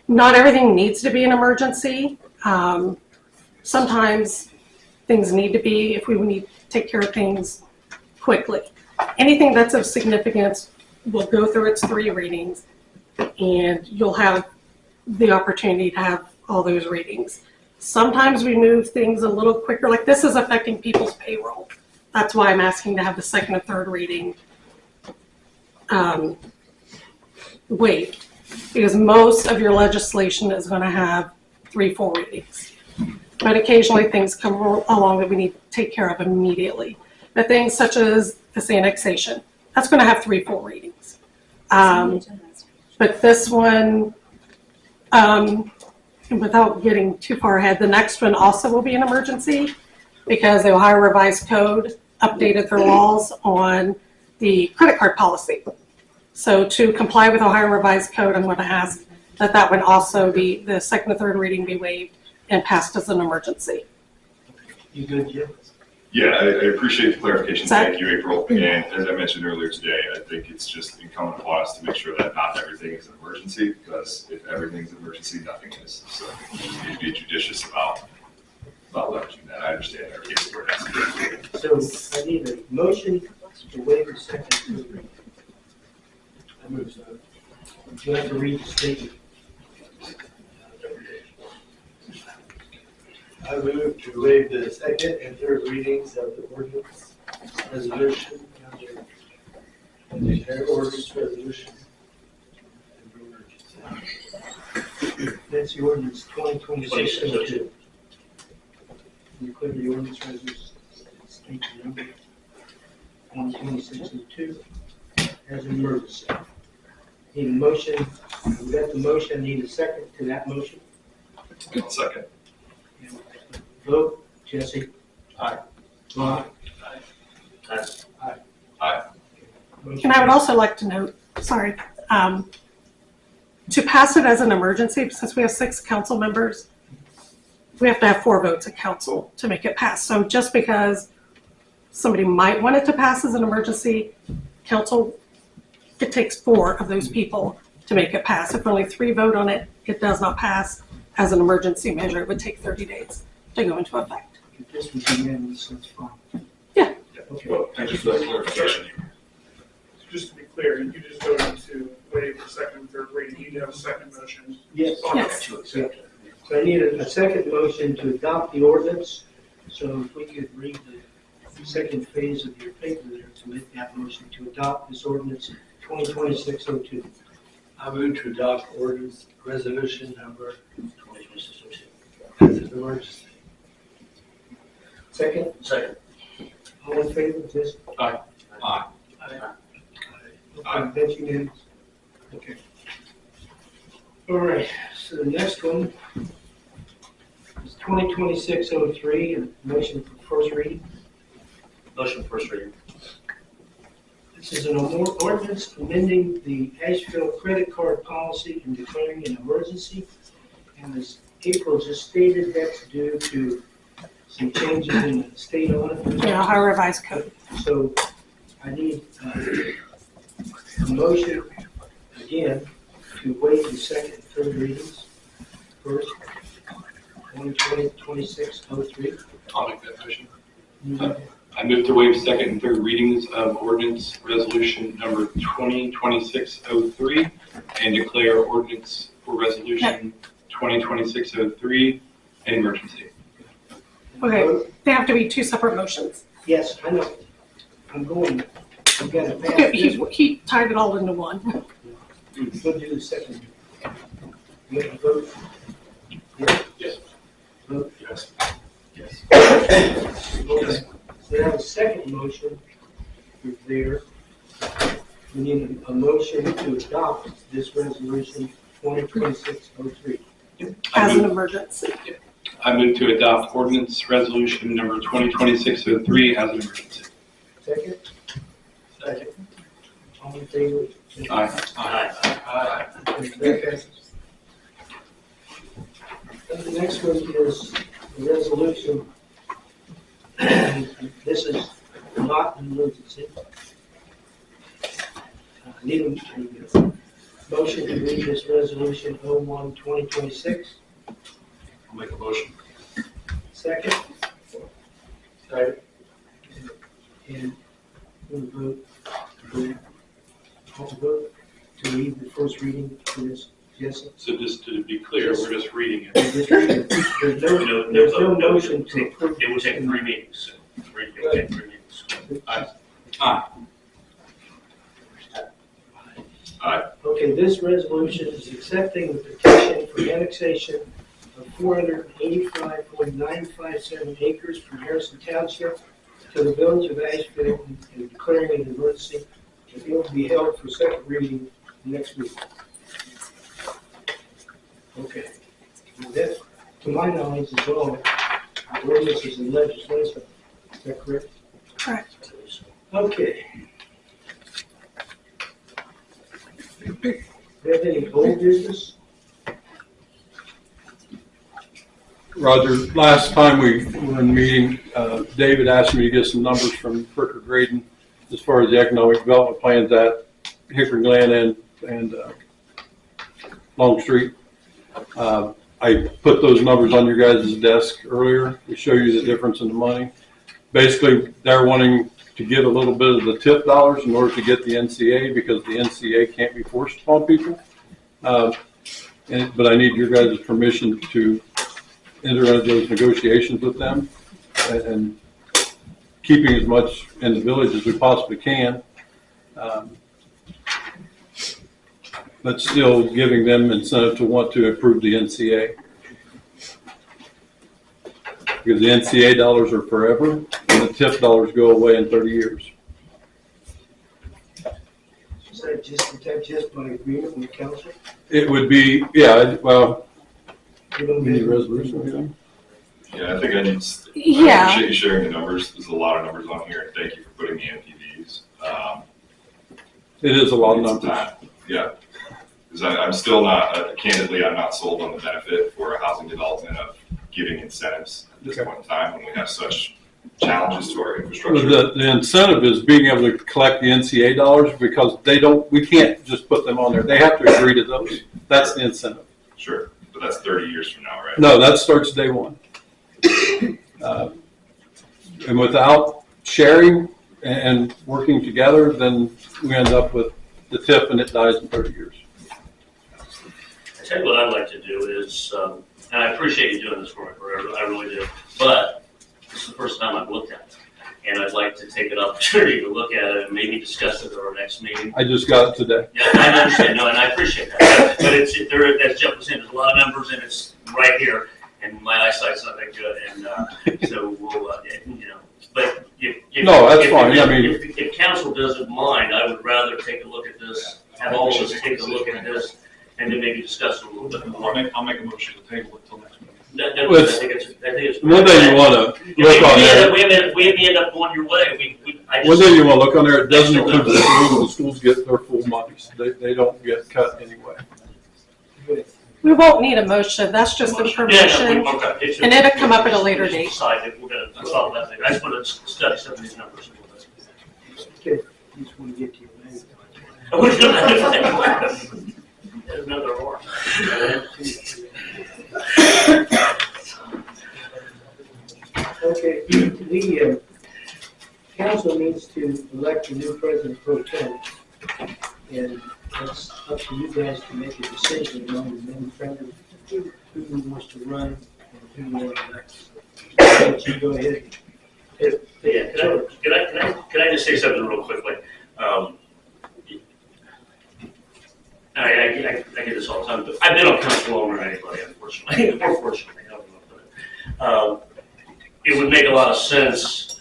Not everything needs to be an emergency. Sometimes things need to be, if we need to take care of things quickly. Anything that's of significance will go through its 3 readings, and you'll have the opportunity to have all those readings. Sometimes we move things a little quicker, like this is affecting people's payroll. That's why I'm asking to have the second and third reading waived, because most of your legislation is going to have 3 full readings. But occasionally things come along that we need to take care of immediately. But things such as this annexation, that's going to have 3 full readings. But this one, without getting too far ahead, the next one also will be an emergency because the Ohio Revised Code updated their laws on the credit card policy. So to comply with Ohio Revised Code, I'm going to ask that that one also be, the second and third reading be waived and passed as an emergency. You good, Jim? Yeah, I appreciate the clarification. Thank you, April. And as I mentioned earlier today, I think it's just incumbent upon us to make sure that not everything is an emergency, because if everything's an emergency, nothing is. So we just need to be judicious about leveraging that. I understand every case where it has to be. So I need a motion to waive the second and third reading. I move so. Would you like to read the statement? I move to waive the second and third readings of the ordinance resolution and declare ordinance resolution. That's the ordinance 2026-02. Declare the ordinance resolution, state the number, 2026-02, as an emergency. Need a motion, we got the motion, need a second to that motion. I'll second. Vote, Jesse. Aye. Ron. Aye. Aye. Aye. And I would also like to note, sorry, to pass it as an emergency, since we have 6 council members, we have to have 4 votes at council to make it pass. So just because somebody might want it to pass as an emergency, council, it takes 4 of those people to make it pass. If only 3 vote on it, it does not pass as an emergency measure. It would take 30 days to go into effect. If this was unanimous, that's fine. Yeah. Okay. Well, thank you for that clarification. Just to be clear, you just voted to waive the second and third reading. You have a second motion. Yes. Okay. Yes. To accept it. So I need a second motion to adopt the ordinance. So if we could read the second phase of your paper there to make that motion to adopt this ordinance 2026-02. I move to adopt ordinance resolution number 2026-02 as an emergency. Second, Second. all in favor of this? Aye. Aye. Okay, that's unanimous. Okay. All right, so the next one is 2026-03, and motion for first reading. Motion first reading. This is an ordinance amending the Ashville credit card policy and declaring an emergency. And as April just stated, that's due to some changes in the state audit. Yeah, Ohio Revised Code. So I need a motion again to waive the second and third readings. First, 2020-26-03. I'll make that motion. I move to waive second and third readings of ordinance resolution number 2026-03 and declare ordinance for resolution 2026-03 an emergency. Okay, they have to be two separate motions. Yes, I know. I'm going, I've got to pass this one. He tied it all into one. We'll do the second. You have to vote? Yes? Yes. Vote? Yes. Yes. Okay. So we have a second motion is there. We need a motion to adopt this resolution 2026-03. As an emergency. I move to adopt ordinance resolution number 2026-03 as an emergency. Second? Second. All in favor? Aye. Aye. That passes. And the next one is the resolution. This is not an emergency. I need a motion to read this resolution 01-2026. I'll make a motion. Second. Second. And we'll vote. Call the vote to read the first reading for this. Yes. So just to be clear, we're just reading it. There's no motion to approve. It will take 3 meetings. It will take 3 meetings. Aye. Aye. Aye. Okay, this resolution is accepting the petition for annexation of 485.957 acres from Harrison Township to the village of Ashville and declaring an emergency. It will be held for second reading next week. Okay. And that, to my knowledge, is all ordinances and legislation. Is that correct? Correct. Okay. Do you have any old business? Roger, last time we were in meeting, David asked me to get some numbers from Fricker Graydon as far as the economic development plans at Hickory Glen and Long Street. I put those numbers on your guys' desk earlier to show you the difference in the money. Basically, they're wanting to get a little bit of the TIP dollars in order to get the NCA because the NCA can't be forced upon people. But I need your guys' permission to enter into those negotiations with them and keeping as much in the village as we possibly can. But still giving them incentive to want to improve the NCA. Because the NCA dollars are forever, and the TIP dollars go away in 30 years. Is that just by agreement with the council? It would be, yeah, well, You don't we need a get- resolution. Yeah, I think I need, Yeah. I appreciate you sharing the numbers. There's a lot of numbers on here, and thank you for putting the NPVs. It is a lot of It's numbers. time. Yeah, because I'm still not, candidly, I'm not sold on the benefit for a housing development of giving incentives at this point in time when we have such challenges to our infrastructure. The incentive is being able to collect the NCA dollars because we can't just put them on there. They have to agree to those. That's the incentive. Sure, but that's 30 years from now, right? No, that starts day one. And without sharing and working together, then we end up with the TIP and it dies in 30 years. I tell you what I'd like to do is, and I appreciate you doing this work, I really do. But this is the first time I've looked at it. And I'd like to take an opportunity to look at it and maybe discuss it at our next meeting. I just got it today. Yeah, I understand, no, and I appreciate that. But as Jeff was saying, there's a lot of numbers and it's right here, and my eyesight's not that good, and so we'll, but No, that's fine. I mean, if council doesn't mind, I would rather take a look at this, have all of us take a look at this, and then maybe discuss it a little bit more. I'll make a motion to table it till next week. I think it's. one thing you want to look on there. We may end up going your way. One thing you want to look on there, it doesn't include the schools. The schools get their full monies. They don't get cut anyway. We won't need a motion, that's just information, and it'll come up at a later date. Decide if we're gonna solve that thing. I just want to study some of these numbers a little bit. Okay, just want to get to your name. Another or. Okay, the council needs to elect a new president pro tem. And it's up to you guys to make a decision among the many members who wants to run and who you want to elect. So you go ahead. Yeah, can I just say something real quickly? I get this all the time, but I've been on council longer than anybody, unfortunately. Unfortunately, I don't know, but it would make a lot of sense,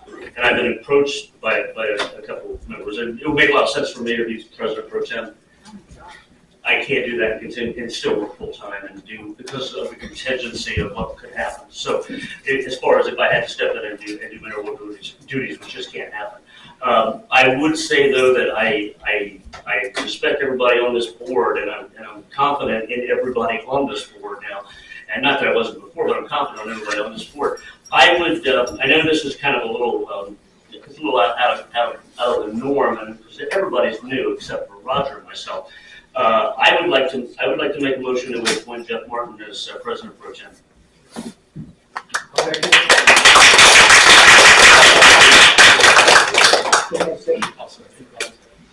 and I've been approached by a couple of members, and it would make a lot of sense for me to be president pro tem. I can't do that and continue and still work full time and do because of the contingency of what could happen. So, as far as if I had to step in and do mayoral duties, which just can't happen. I would say though that I respect everybody on this board, and I'm confident in everybody on this board now. And not that I wasn't before, but I'm confident on everybody on this board. I would. I know this is kind of a little out of the norm, and because everybody's new except for Roger and myself. I would like to make a motion that we appoint Jeff Martin as president pro tem.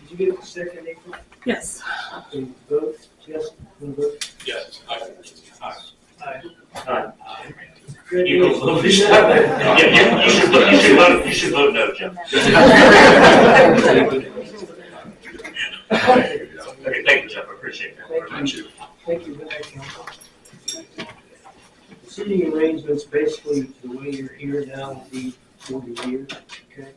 Did you get the second, April? Yes. Okay, vote, yes, vote. Yes. Aye. You should vote no, Jeff. Okay, thank you, Jeff. I appreciate that. Thank you. Thank you, Council. Seating arrangements, basically, the way you're here now will be 40 years, okay?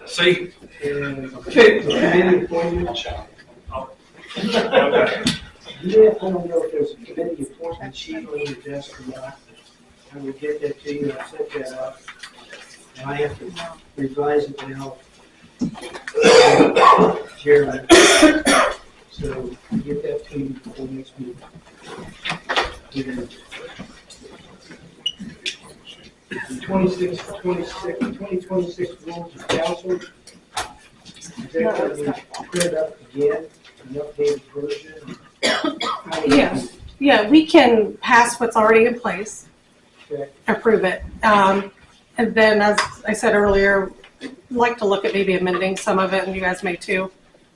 See? And committee appointment. Yeah, I don't know if there's a committee appointment sheet on your desk or not. I will get that to you, I'll set that up. And I have to revise it now. Chairman. So get that to you before next meeting. The 2026 rules of council. Is that going to be printed up again, an updated version? Yeah, we can pass what's already in place, Okay. approve it. And then, as I said earlier, I'd like to look at maybe amending some of it, and you guys may too.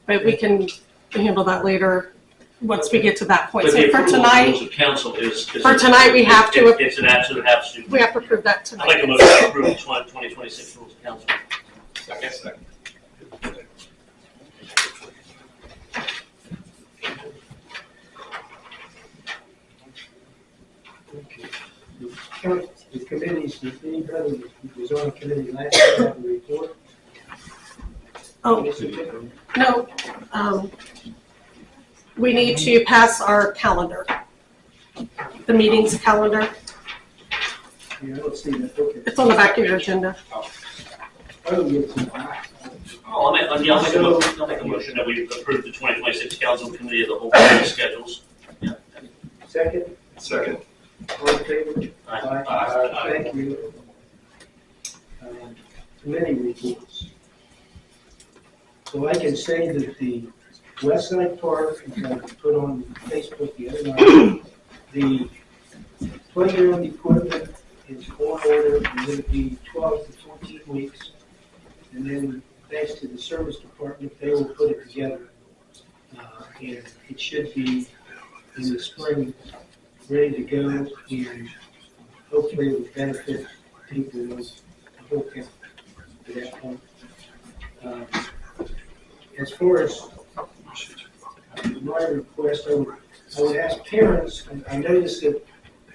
But we can handle that later once we get to that point. But So the for approval of the tonight, rules of council is for tonight, we have to. It's an absolute have to. We have to approve that I'd tonight. like a motion to approve the 2026 rules of council. Second. The committees, did anybody who was on the committee last year have a report? Oh, no. We need to pass our calendar, the meetings calendar. Yeah, I don't see that, okay. It's on the back of your agenda. Oh, yes. I'll make a motion that we approve the 2026 council committee of the whole schedules. Second, Second. all in favor? Aye. Thank you. Committee reports. So I can say that the West Side Park, as I put on Facebook the other night, the playground equipment is on order, and it'll be 12 to 14 weeks. And then thanks to the service department, they will put it together. And it should be in the spring, ready to go, and hopefully it will benefit people in the whole county to that point. As far as my request, I would ask parents, and I noticed that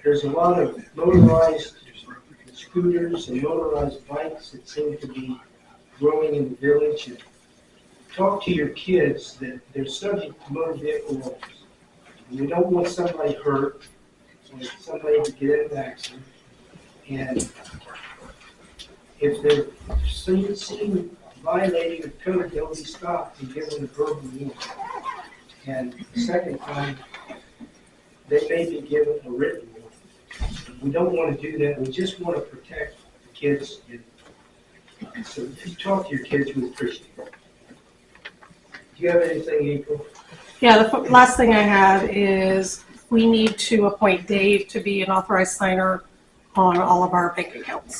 there's a lot of motorized scooters and motorized bikes that seem to be growing in the village. And talk to your kids that they're subject to motor vehicle laws. We don't want somebody hurt, or somebody to get in an accident. And if they're seen violating the code, they'll be stopped and given a verbal warning. And the second time, they may be given a written warning. We don't want to do that. We just want to protect the kids. And so if you talk to your kids, we appreciate it. Do you have anything, April? Yeah, the last thing I have is we need to appoint Dave to be an authorized signer on all of our bank accounts.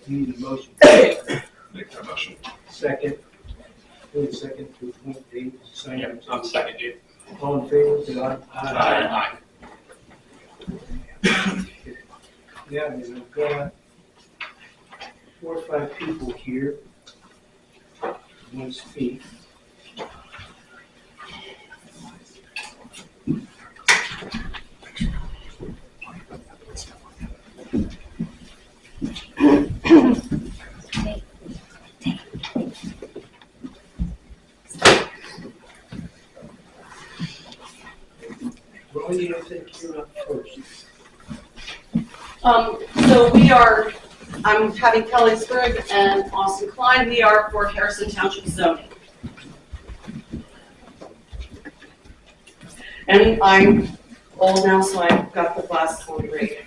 You need a motion. Make that motion. Second. Wait a second to appoint Dave to sign. Yeah, I'm second, Dave. All in favor, say aye. Aye. Yeah, and I've got 4 or 5 people here who want to speak. Roy, I think you're up first. So I'm having Kelly Sprigg and Austin Klein. We are for Harrison Township zoning. And I'm old now, so I've got the last one to read.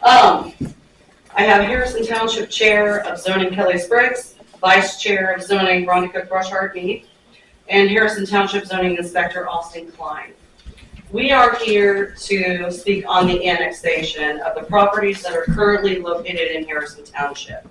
I have Harrison Township Chair of Zoning Kelly Spriggs, Vice Chair of Zoning Veronica Brushard me, and Harrison Township Zoning Inspector Austin Klein. We are here to speak on the annexation of the properties that are currently located in Harrison Township.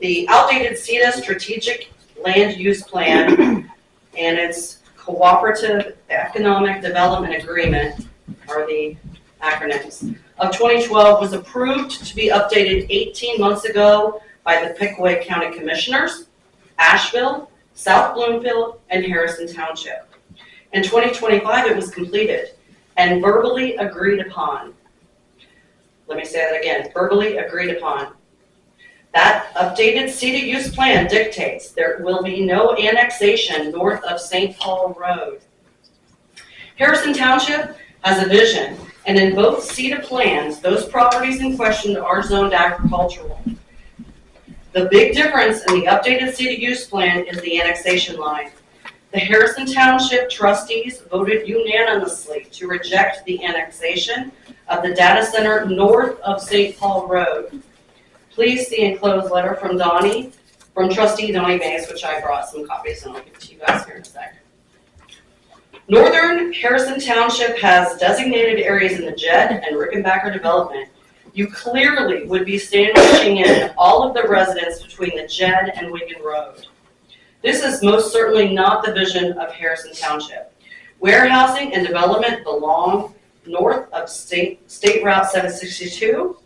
The outdated CETA Strategic Land Use Plan and its Cooperative Economic Development Agreement, are the acronyms, of 2012 was approved to be updated 18 months ago by the Pickaway County Commissioners, Ashville, South Bloomfield, and Harrison Township. In 2025, it was completed and verbally agreed upon. Let me say that again, verbally agreed upon. That updated CETA use plan dictates there will be no annexation north of St. Paul Road. Harrison Township has a vision, and in both CETA plans, those properties in question are zoned agricultural. The big difference in the updated CETA use plan is the annexation line. The Harrison Township trustees voted unanimously to reject the annexation of the data center north of St. Paul Road. Please see enclosed letter from trustee Donnie Mays, which I brought some copies and I'll give to you guys here in a second. Northern Harrison Township has designated areas in the Jed and Rickenbacker development. You clearly would be sandwiching in all of the residents between the Jed and Wigan Road. This is most certainly not the vision of Harrison Township. Warehousing and development belong north of State Route 762.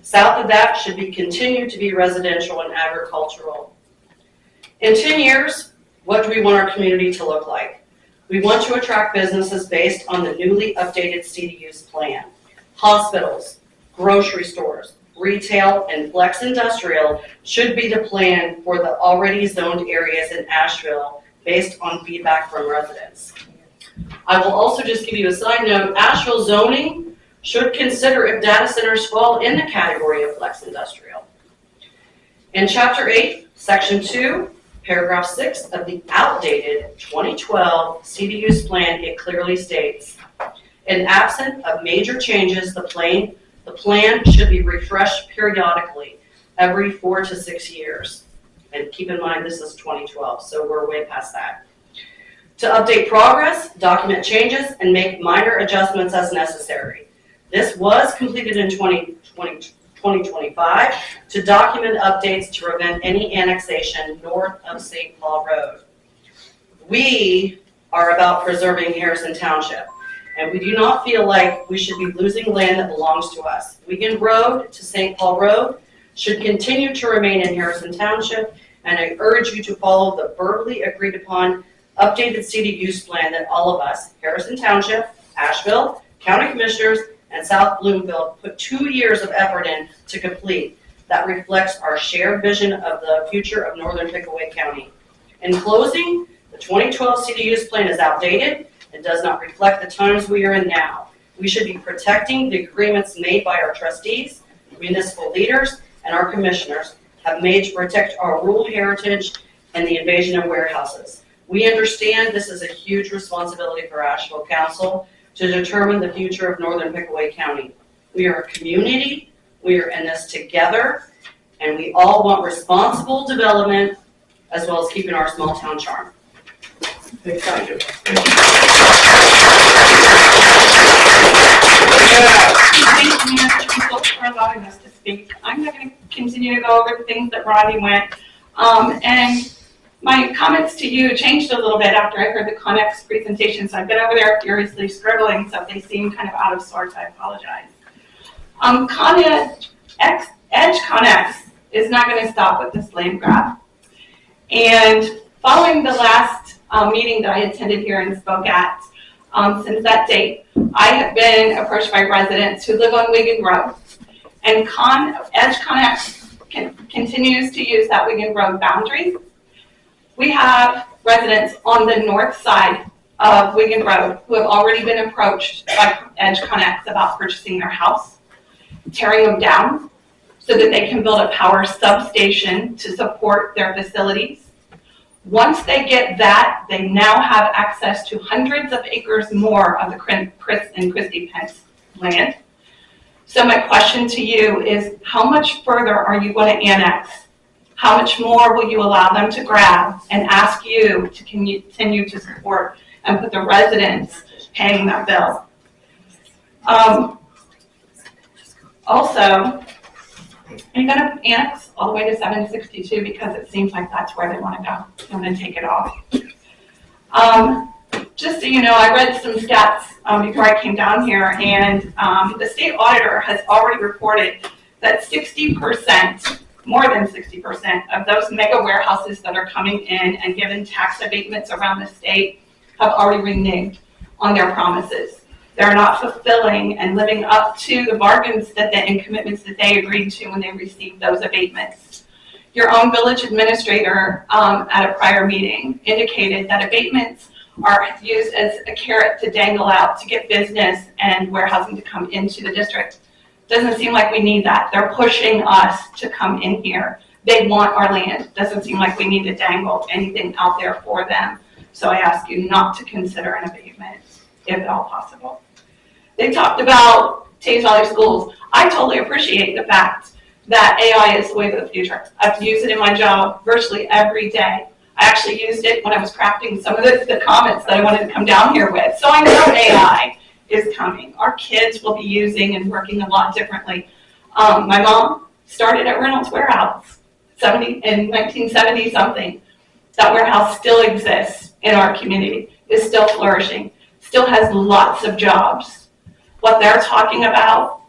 South of that should be continued to be residential and agricultural. In 10 years, what do we want our community to look like? We want to attract businesses based on the newly updated CETA use plan. Hospitals, grocery stores, retail, and flex industrial should be the plan for the already zoned areas in Asheville based on feedback from residents. I will also just give you a side note, Asheville zoning should consider if data centers fall in the category of flex industrial. In Chapter 8, Section 2, Paragraph 6 of the outdated 2012 CETA use plan, it clearly states, in absent of major changes, the plan should be refreshed periodically every 4 to 6 years. And keep in mind, this is 2012, so we're way past that. To update progress, document changes, and make minor adjustments as necessary. This was completed in 2025 to document updates to prevent any annexation north of St. Paul Road. We are about preserving Harrison Township. and we do not feel like we should be losing land that belongs to us. Wigan Road to St. Paul Road should continue to remain in Harrison Township, and I urge you to follow the verbally agreed upon updated city use plan that all of us, Harrison Township, Ashville, County Commissioners, and South Bloomfield, put 2 years of effort in to complete. That reflects our shared vision of the future of Northern Pickaway County. In closing, the 2012 city use plan is outdated and does not reflect the times we are in now. We should be protecting the agreements made by our trustees, municipal leaders, and our commissioners have made to protect our rural heritage and the invasion of warehouses. We understand this is a huge responsibility for Ashville Council to determine the future of Northern Pickaway County. We are a community, we are in this together, and we all want responsible development as well as keeping our small town charm. Thank you. Thank you, people, for allowing us to speak. I'm not going to continue to go over the things that Rodney went. And my comments to you changed a little bit after I heard the Connex presentation, so I've been over there furiously scribbling, so if they seem kind of out of sorts, I apologize. Edge Connex is not going to stop with this land grab. And following the last meeting that I attended here and spoke at, since that date, I have been approached by residents who live on Wigan Road. And Edge Connex continues to use that Wigan Road boundary. We have residents on the north side of Wigan Road who have already been approached by Edge Connex about purchasing their house, tearing them down so that they can build a power substation to support their facilities. Once they get that, they now have access to hundreds of acres more of the Chris and Christy Pence land. So my question to you is, how much further are you going to annex? How much more will you allow them to grab and ask you to continue to support and put the residents paying that bill? Also, are you going to annex all the way to 762 because it seems like that's where they want to go? They want to take it off. Just so you know, I read some stats before I came down here, and the state auditor has already reported that 60%, more than 60% of those mega warehouses that are coming in and given tax abatements around the state have already reneged on their promises. They're not fulfilling and living up to the bargains and commitments that they agreed to when they received those abatements. Your own village administrator at a prior meeting indicated that abatements are used as a carrot to dangle out to get business and warehousing to come into the district. Doesn't seem like we need that. They're pushing us to come in here. They want our land. Doesn't seem like we need to dangle anything out there for them. So I ask you not to consider an abatement, if at all possible. They talked about Tays Valley Schools. I totally appreciate the fact that AI is the way of the future. I've used it in my job virtually every day. I actually used it when I was crafting some of the comments that I wanted to come down here with. So I know AI is coming. Our kids will be using and working a lot differently. My mom started at Reynolds Warehouse in 1970 something. That warehouse still exists in our community, is still flourishing, still has lots of jobs. What they're talking about,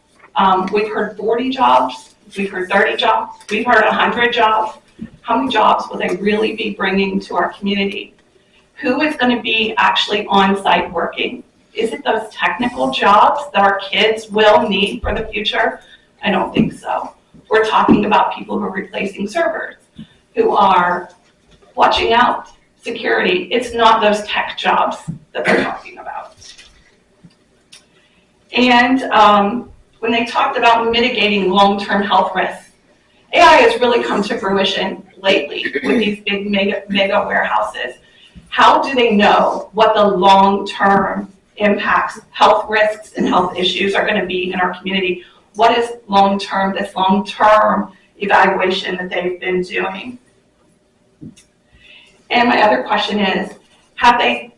we've heard 40 jobs, we've heard 30 jobs, we've heard 100 jobs. How many jobs will they really be bringing to our community? Who is going to be actually on-site working? Is it those technical jobs that our kids will need for the future? I don't think so. We're talking about people who are replacing servers, who are watching out security. It's not those tech jobs that they're talking about. And when they talked about mitigating long-term health risks, AI has really come to fruition lately with these big mega warehouses. How do they know what the long-term impacts, health risks, and health issues are going to be in our community? What is this long-term evaluation that they've been doing? And my other question is, have they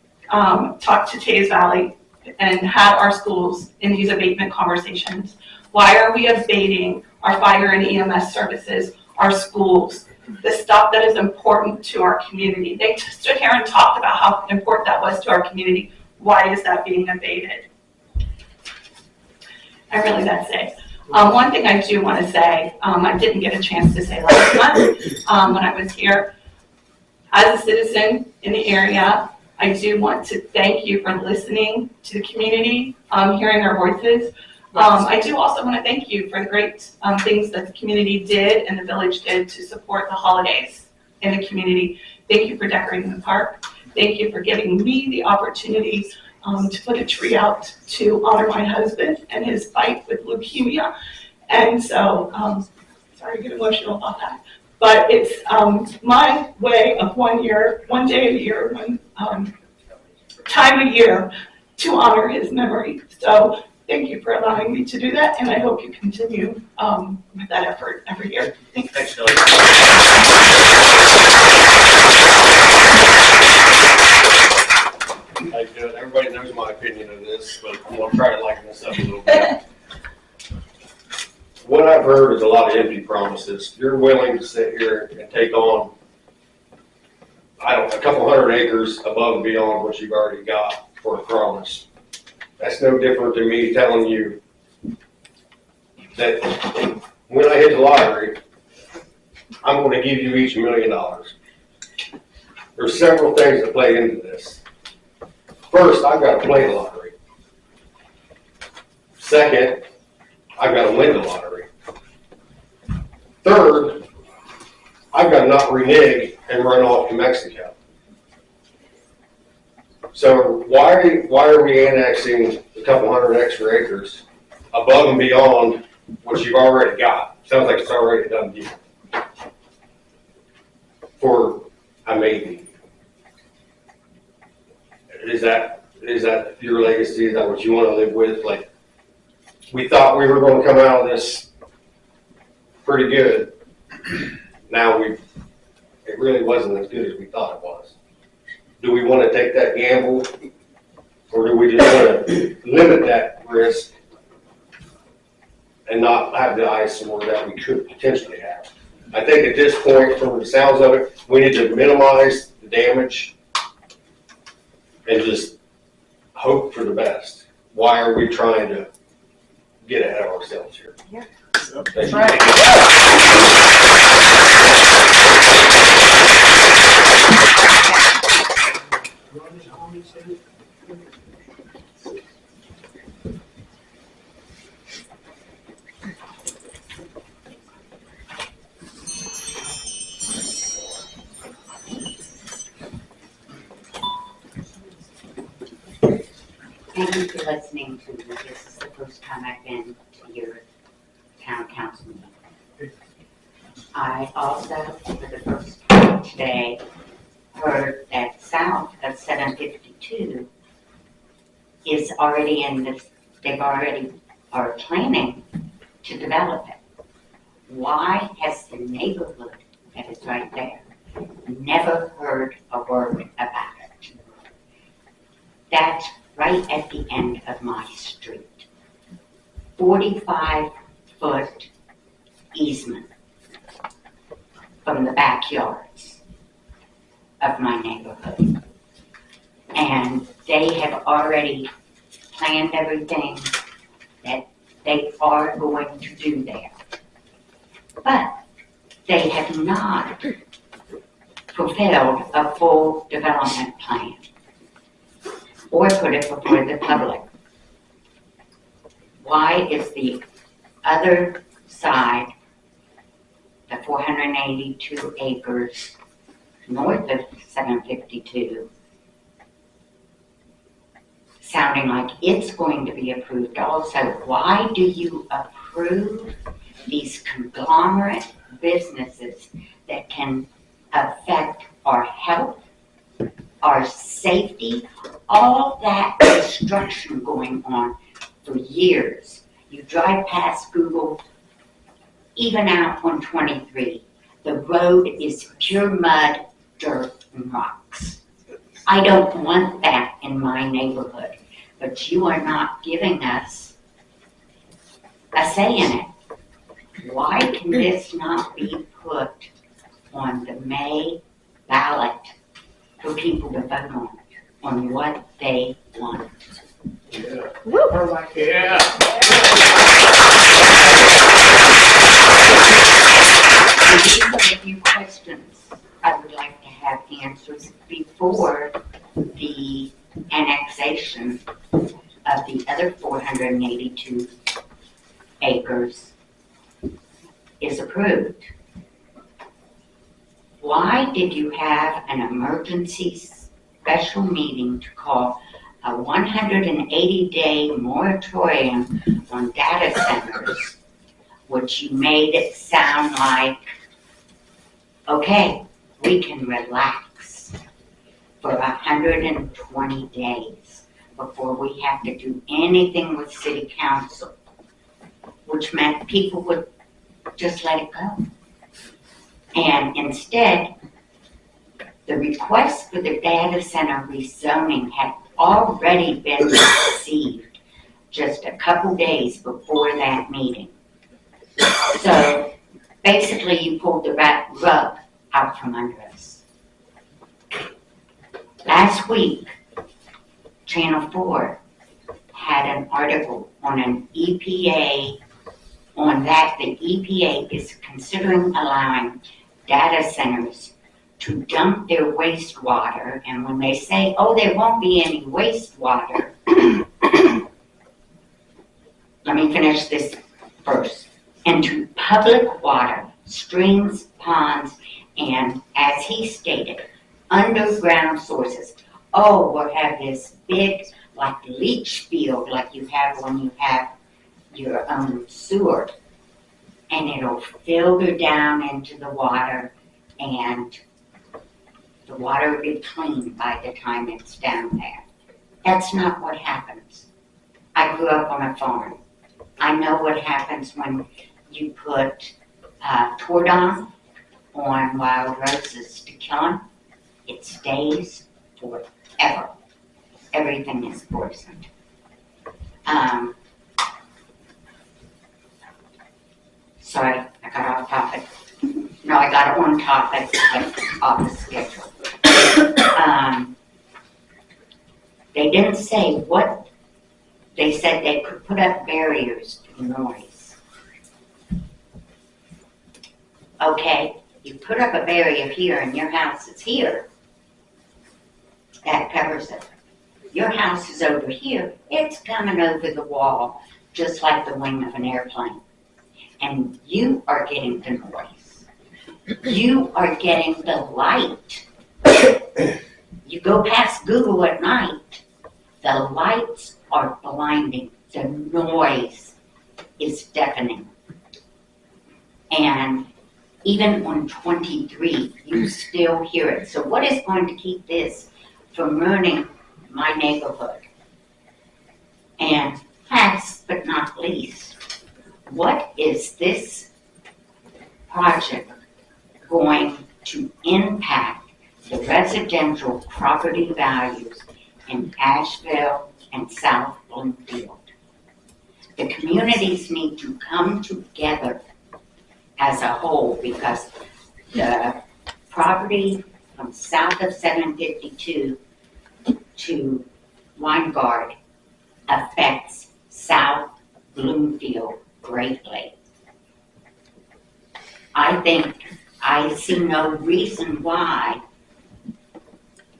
talked to Tays Valley and had our schools in these abatement conversations? Why are we abating our fire and EMS services, our schools, the stuff that is important to our community? They stood here and talked about how important that was to our community. Why is that being abated? That's it. One thing I do want to say, I didn't get a chance to say last month when I was here. As a citizen in the area, I do want to thank you for listening to the community, hearing their voices. I do also want to thank you for the great things that the community did and the village did to support the holidays in the community. Thank you for decorating the park. Thank you for giving me the opportunity to put a tree out to honor my husband and his fight with leukemia. And so, sorry to get emotional about that. But it's my way of 1 year, 1 day a year, one time a year to honor his memory. So thank you for allowing me to do that, and I hope you continue with that effort every year. Thanks. Kelly. Everybody knows my opinion of this, but I'm gonna try to lighten this up a little bit. What I've heard is a lot of empty promises. You're willing to sit here and take on, a couple hundred acres above and beyond what you've already got for a promise. That's no different than me telling you that when I hit the lottery, I'm going to give you each $1 million. There's several things that play into this. First, I've got to play the lottery. Second, I've got to win the lottery. Third, I've got to not renege and run off to Mexico. So why are we annexing a couple hundred extra acres above and beyond what you've already got? Sounds like it's already done deal. For a maybe. Is that your legacy? Is that what you want to live with? Like, we thought we were going to come out of this pretty good. Now it really wasn't as good as we thought it was. Do we want to take that gamble, or do we just want to limit that risk and not have the eyesore that we could potentially have? I think at this point, from the sounds of it, we need to minimize the damage and just hope for the best. Why are we trying to get ahead of ourselves here? Yeah. That's right. Thank you for listening to me. This is the first time I've been to your town council meeting. I also, for the first time today, heard that south of 752 is already in this, they already are planning to develop it. Why has the neighborhood that is right there never heard a word about it? That's right at the end of my street. 45-foot easement from the backyards of my neighborhood. And they have already planned everything that they are going to do there. But they have not fulfilled a full development plan or put it before the public. Why is the other side, the 482 acres north of 752, sounding like it's going to be approved also? Why do you approve these conglomerate businesses that can affect our health, our safety, all that destruction going on for years? You drive past Google, even out on 23, the road is pure mud, dirt, and rocks. I don't want that in my neighborhood, but you are not giving us a say in it. Why can this not be put on the May ballot for people to vote on what they want? Yeah. Yeah. annexation of the other 482 acres is approved. Why did you have an emergency special meeting to call a 180-day moratorium on data centers, which you made it sound like, okay, we can relax for 120 days before we have to do anything with city council, which meant people would just let it go. And instead, the request for the data center rezoning had already been received just a couple days before that meeting. So basically you pulled the rug out from under us. Last week, Channel 4 had an article on an EPA, on that the EPA is considering allowing data centers to dump their wastewater, and when they say, oh, there won't be any wastewater, let me finish this first, into public water, streams, ponds, and as he stated, underground sources. Oh, we'll have this big, like leach field, like you have when you have your own sewer, and it'll filter down into the water, and the water will be clean by the time it's down there. That's not what happens. I grew up on a farm. I know what happens when you put Tordon on wild roses to kill them. It stays forever. Everything is poisoned. Sorry, I got off topic. No, I got on topic, but off the schedule. They didn't say what, they said they could put up barriers to noise. Okay, you put up a barrier here and your house is here. That covers it. Your house is over here, it's coming over the wall, just like the wing of an airplane. And you are getting the noise. You are getting the light. You go past Google at night, the lights are blinding. The noise is deafening. And even on 23, you still hear it. So what is going to keep this from ruining my neighborhood? And last but not least, what is this project going to impact the residential property values in Ashville and South Bloomfield? The communities need to come together as a whole because the property from south of 752 to Weingard affects South Bloomfield greatly. I see no reason why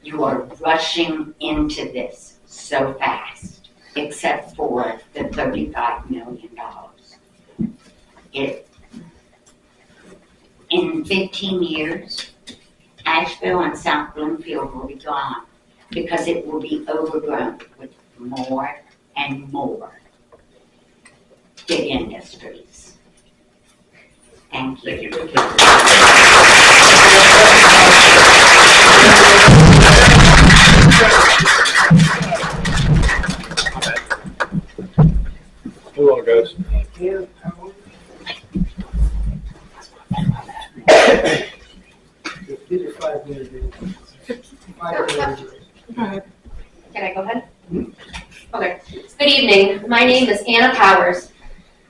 you are rushing into this so fast, except for the $35 million. In 15 years, Asheville and South Bloomfield will be gone because it will be overgrown with more and more big industries. Thank you. Thank Move on, guys. These are 5 minutes. 5 minutes. Can I go ahead? Okay. Good evening. My name is Anna Powers.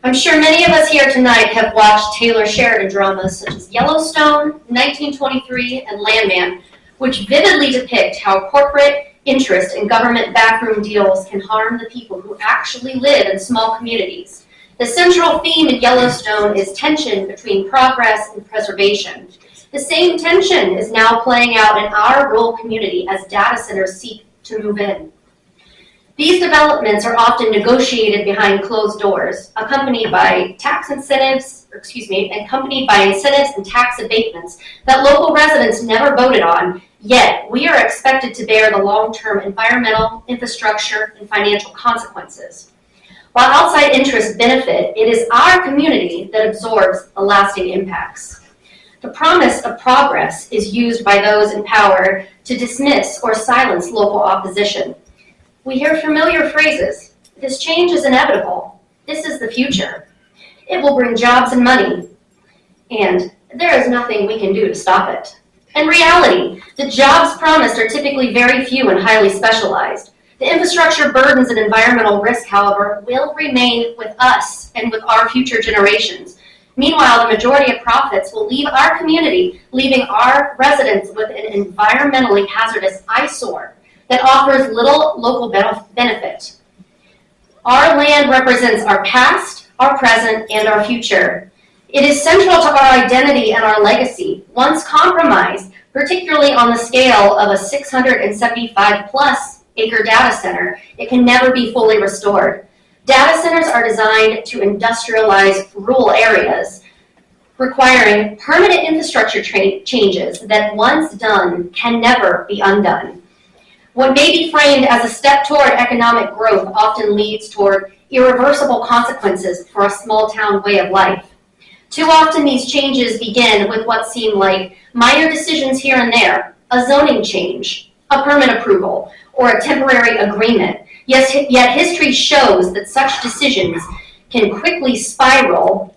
I'm sure many of us here tonight have watched Taylor Sheridan dramas such as Yellowstone, 1923, and Landman, which vividly depict how corporate interest and government backroom deals can harm the people who actually live in small communities. The central theme in Yellowstone is tension between progress and preservation. The same tension is now playing out in our rural community as data centers seek to move in. These developments are often negotiated behind closed doors, accompanied by incentives and tax abatements that local residents never voted on, yet we are expected to bear the long-term environmental, infrastructure, and financial consequences. While outside interests benefit, it is our community that absorbs the lasting impacts. The promise of progress is used by those in power to dismiss or silence local opposition. We hear familiar phrases: this change is inevitable, this is the future, it will bring jobs and money, and there is nothing we can do to stop it. In reality, the jobs promised are typically very few and highly specialized. The infrastructure burdens and environmental risk, however, will remain with us and with our future generations. Meanwhile, the majority of profits will leave our community, leaving our residents with an environmentally hazardous eyesore that offers little local benefit. Our land represents our past, our present, and our future. It is central to our identity and our legacy. Once compromised, particularly on the scale of a 675-plus acre data center, it can never be fully restored. Data centers are designed to industrialize rural areas, requiring permanent infrastructure changes that, once done, can never be undone. What may be framed as a step toward economic growth often leads toward irreversible consequences for a small town way of life. Too often these changes begin with what seem like minor decisions here and there, a zoning change, a permit approval, or a temporary agreement. Yet history shows that such decisions can quickly spiral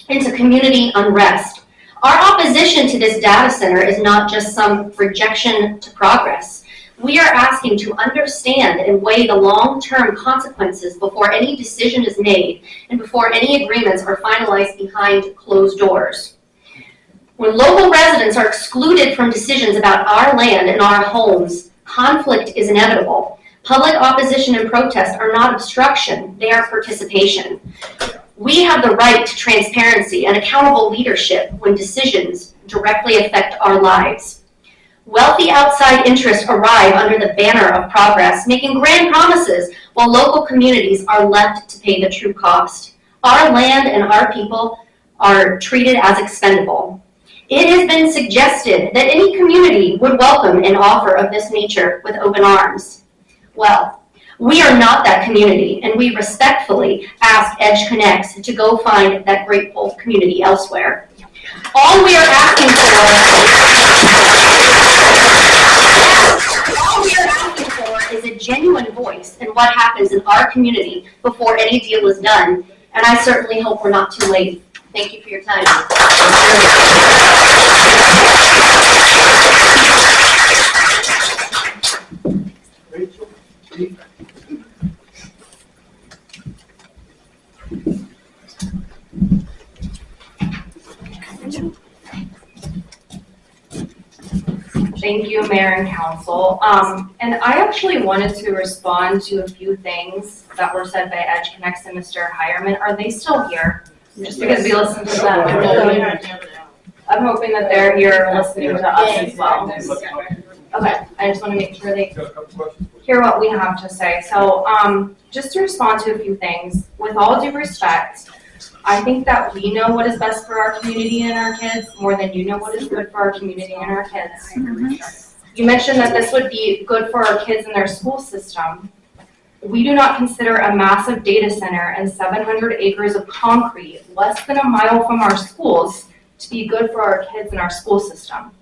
into community unrest. Our opposition to this data center is not just some rejection to progress. We are asking to understand and weigh the long-term consequences before any decision is made and before any agreements are finalized behind closed doors. When local residents are excluded from decisions about our land and our homes, conflict is inevitable. Public opposition and protest are not obstruction, they are participation. We have the right to transparency and accountable leadership when decisions directly affect our lives. Wealthy outside interests arrive under the banner of progress, making grand promises while local communities are left to pay the true cost. Our land and our people are treated as expendable. It has been suggested that any community would welcome an offer of this nature with open arms. Well, we are not that community, and we respectfully ask Edge Connects to go find that grateful community elsewhere. All we are asking for is a genuine voice in what happens in our community before any deal is done, and I certainly hope we're not too late. Thank you for your time. Thank you, Mayor and Council. And I actually wanted to respond to a few things that were said by Edge Connects and Mr. Hireman. Are they still here? Just because we listened to them. I'm hoping that they're here listening to us as well. Okay, I just want to make sure they hear what we have to say. So just to respond to a few things, with all due respect, I think that we know what is best for our community and our kids more than you know what is good for our community and our kids. You mentioned that this would be good for our kids and their school system. We do not consider a massive data center and 700 acres of concrete less than a mile from our schools to be good for our kids and our school system.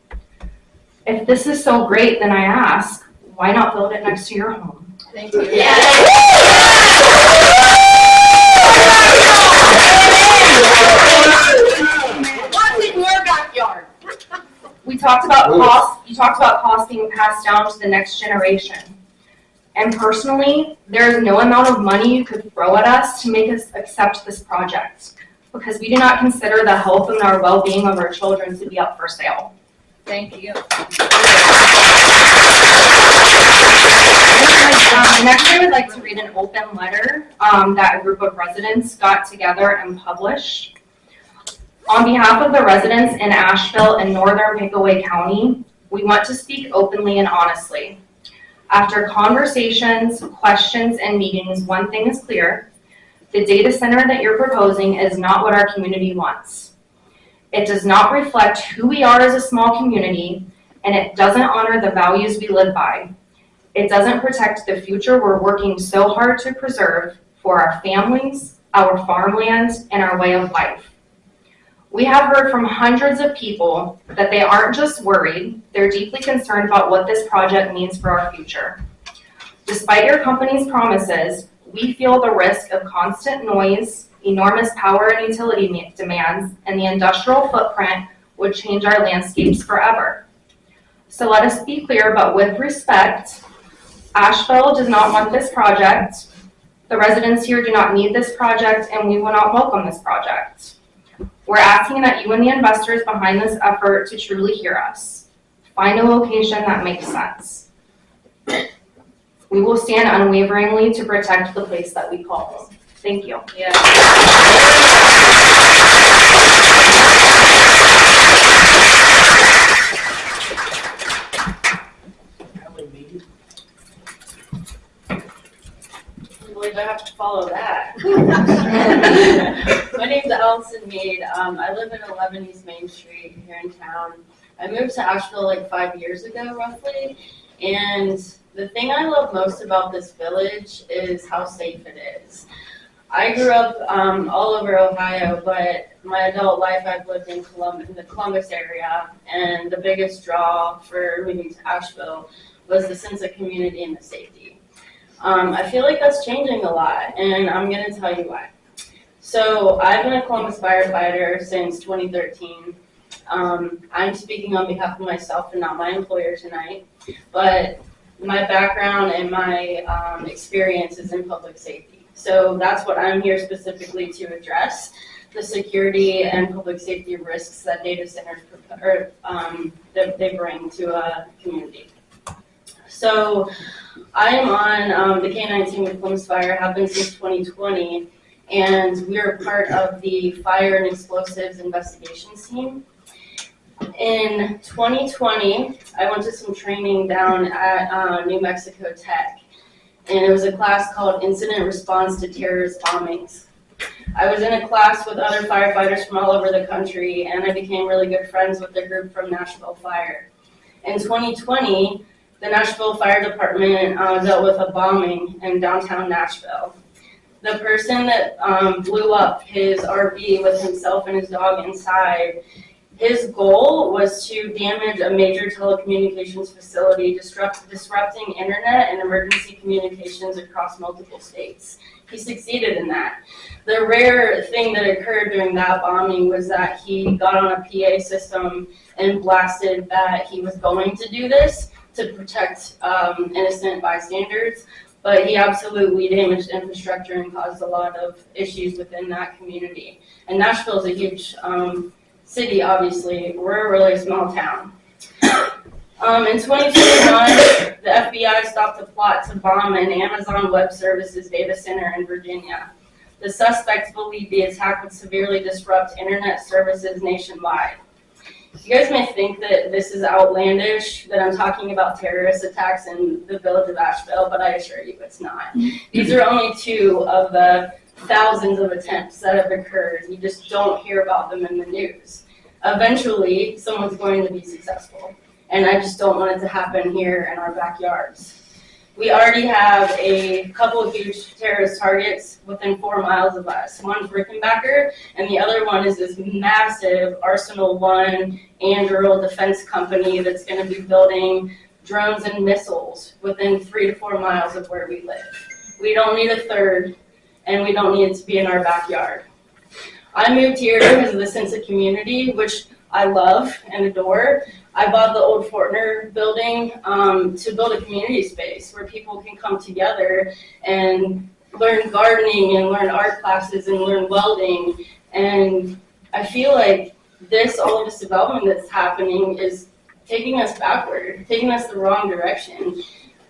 If this is so great, then I ask, why not build it next to your home? Thank you. What's in your backyard? We talked about cost. You talked about cost being passed down to the next generation. And personally, there is no amount of money you could throw at us to make us accept this project, because we do not consider the health and our well-being of our children to be up for sale. Thank you. Next, I would like to read an open letter that a group of residents got together and published. On behalf of the residents in Asheville and northern Pickaway County, we want to speak openly and honestly. After conversations, questions, and meetings, one thing is clear. The data center that you're proposing is not what our community wants. It does not reflect who we are as a small community, and it doesn't honor the values we live by. It doesn't protect the future we're working so hard to preserve for our families, our farmlands, and our way of life. We have heard from hundreds of people that they aren't just worried, they're deeply concerned about what this project means for our future. Despite your company's promises, we feel the risk of constant noise, enormous power and utility demands, and the industrial footprint would change our landscapes forever. So let us be clear, but with respect, Asheville does not want this project. The residents here do not need this project, and we will not welcome this project. We're asking that you and the investors behind this effort to truly hear us. Find a location that makes sense. We will stand unwaveringly to protect the place that we call home. Thank you. I believe I have to follow that. My name's Allison Mead. I live at 11 East Main Street here in town. I moved to Asheville like 5 years ago, roughly, and the thing I love most about this village is how safe it is. I grew up all over Ohio, but my adult life I've lived in the Columbus area, and the biggest draw for moving to Asheville was the sense of community and the safety. I feel like that's changing a lot, and I'm going to tell you why. So I've been a Columbus firefighter since 2013. I'm speaking on behalf of myself and not my employer tonight, but my background and my experience is in public safety. So that's what I'm here specifically to address, the security and public safety risks that data centers that they bring to a community. So I am on the K-9 team with Columbus Fire, have been since 2020, and we're part of the Fire and Explosives Investigations team. In 2020, I went to some training down at New Mexico Tech, and it was a class called Incident Response to Terrorist Bombings. I was in a class with other firefighters from all over the country, and I became really good friends with the group from Nashville Fire. In 2020, the Nashville Fire Department dealt with a bombing in downtown Nashville. The person that blew up his RV with himself and his dog inside, his goal was to damage a major telecommunications facility, disrupting internet and emergency communications across multiple states. He succeeded in that. The rare thing that occurred during that bombing was that he got on a PA system and blasted that he was going to do this to protect innocent bystanders, but he absolutely damaged infrastructure and caused a lot of issues within that community. And Nashville is a huge city, obviously. We're a really small town. In 2021, the FBI stopped a plot to bomb an Amazon Web Services data center in Virginia. The suspects believe the attack would severely disrupt internet services nationwide. You guys may think that this is outlandish, that I'm talking about terrorist attacks in the village of Asheville, but I assure you it's not. These are only two of the thousands of attempts that have occurred. You just don't hear about them in the news. Eventually, someone's going to be successful, and I just don't want it to happen here in our backyards. We already have a couple of huge terrorist targets within 4 miles of us. One's Rickenbacker, and the other one is this massive Arsenal One Anduril defense company that's going to be building drones and missiles within 3 to 4 miles of where we live. We don't need a third, and we don't need it to be in our backyard. I moved here because of the sense of community, which I love and adore. I bought the old Fortner building to build a community space where people can come together and learn gardening and learn art classes and learn welding. And I feel like all of this development that's happening is taking us backward, taking us the wrong direction.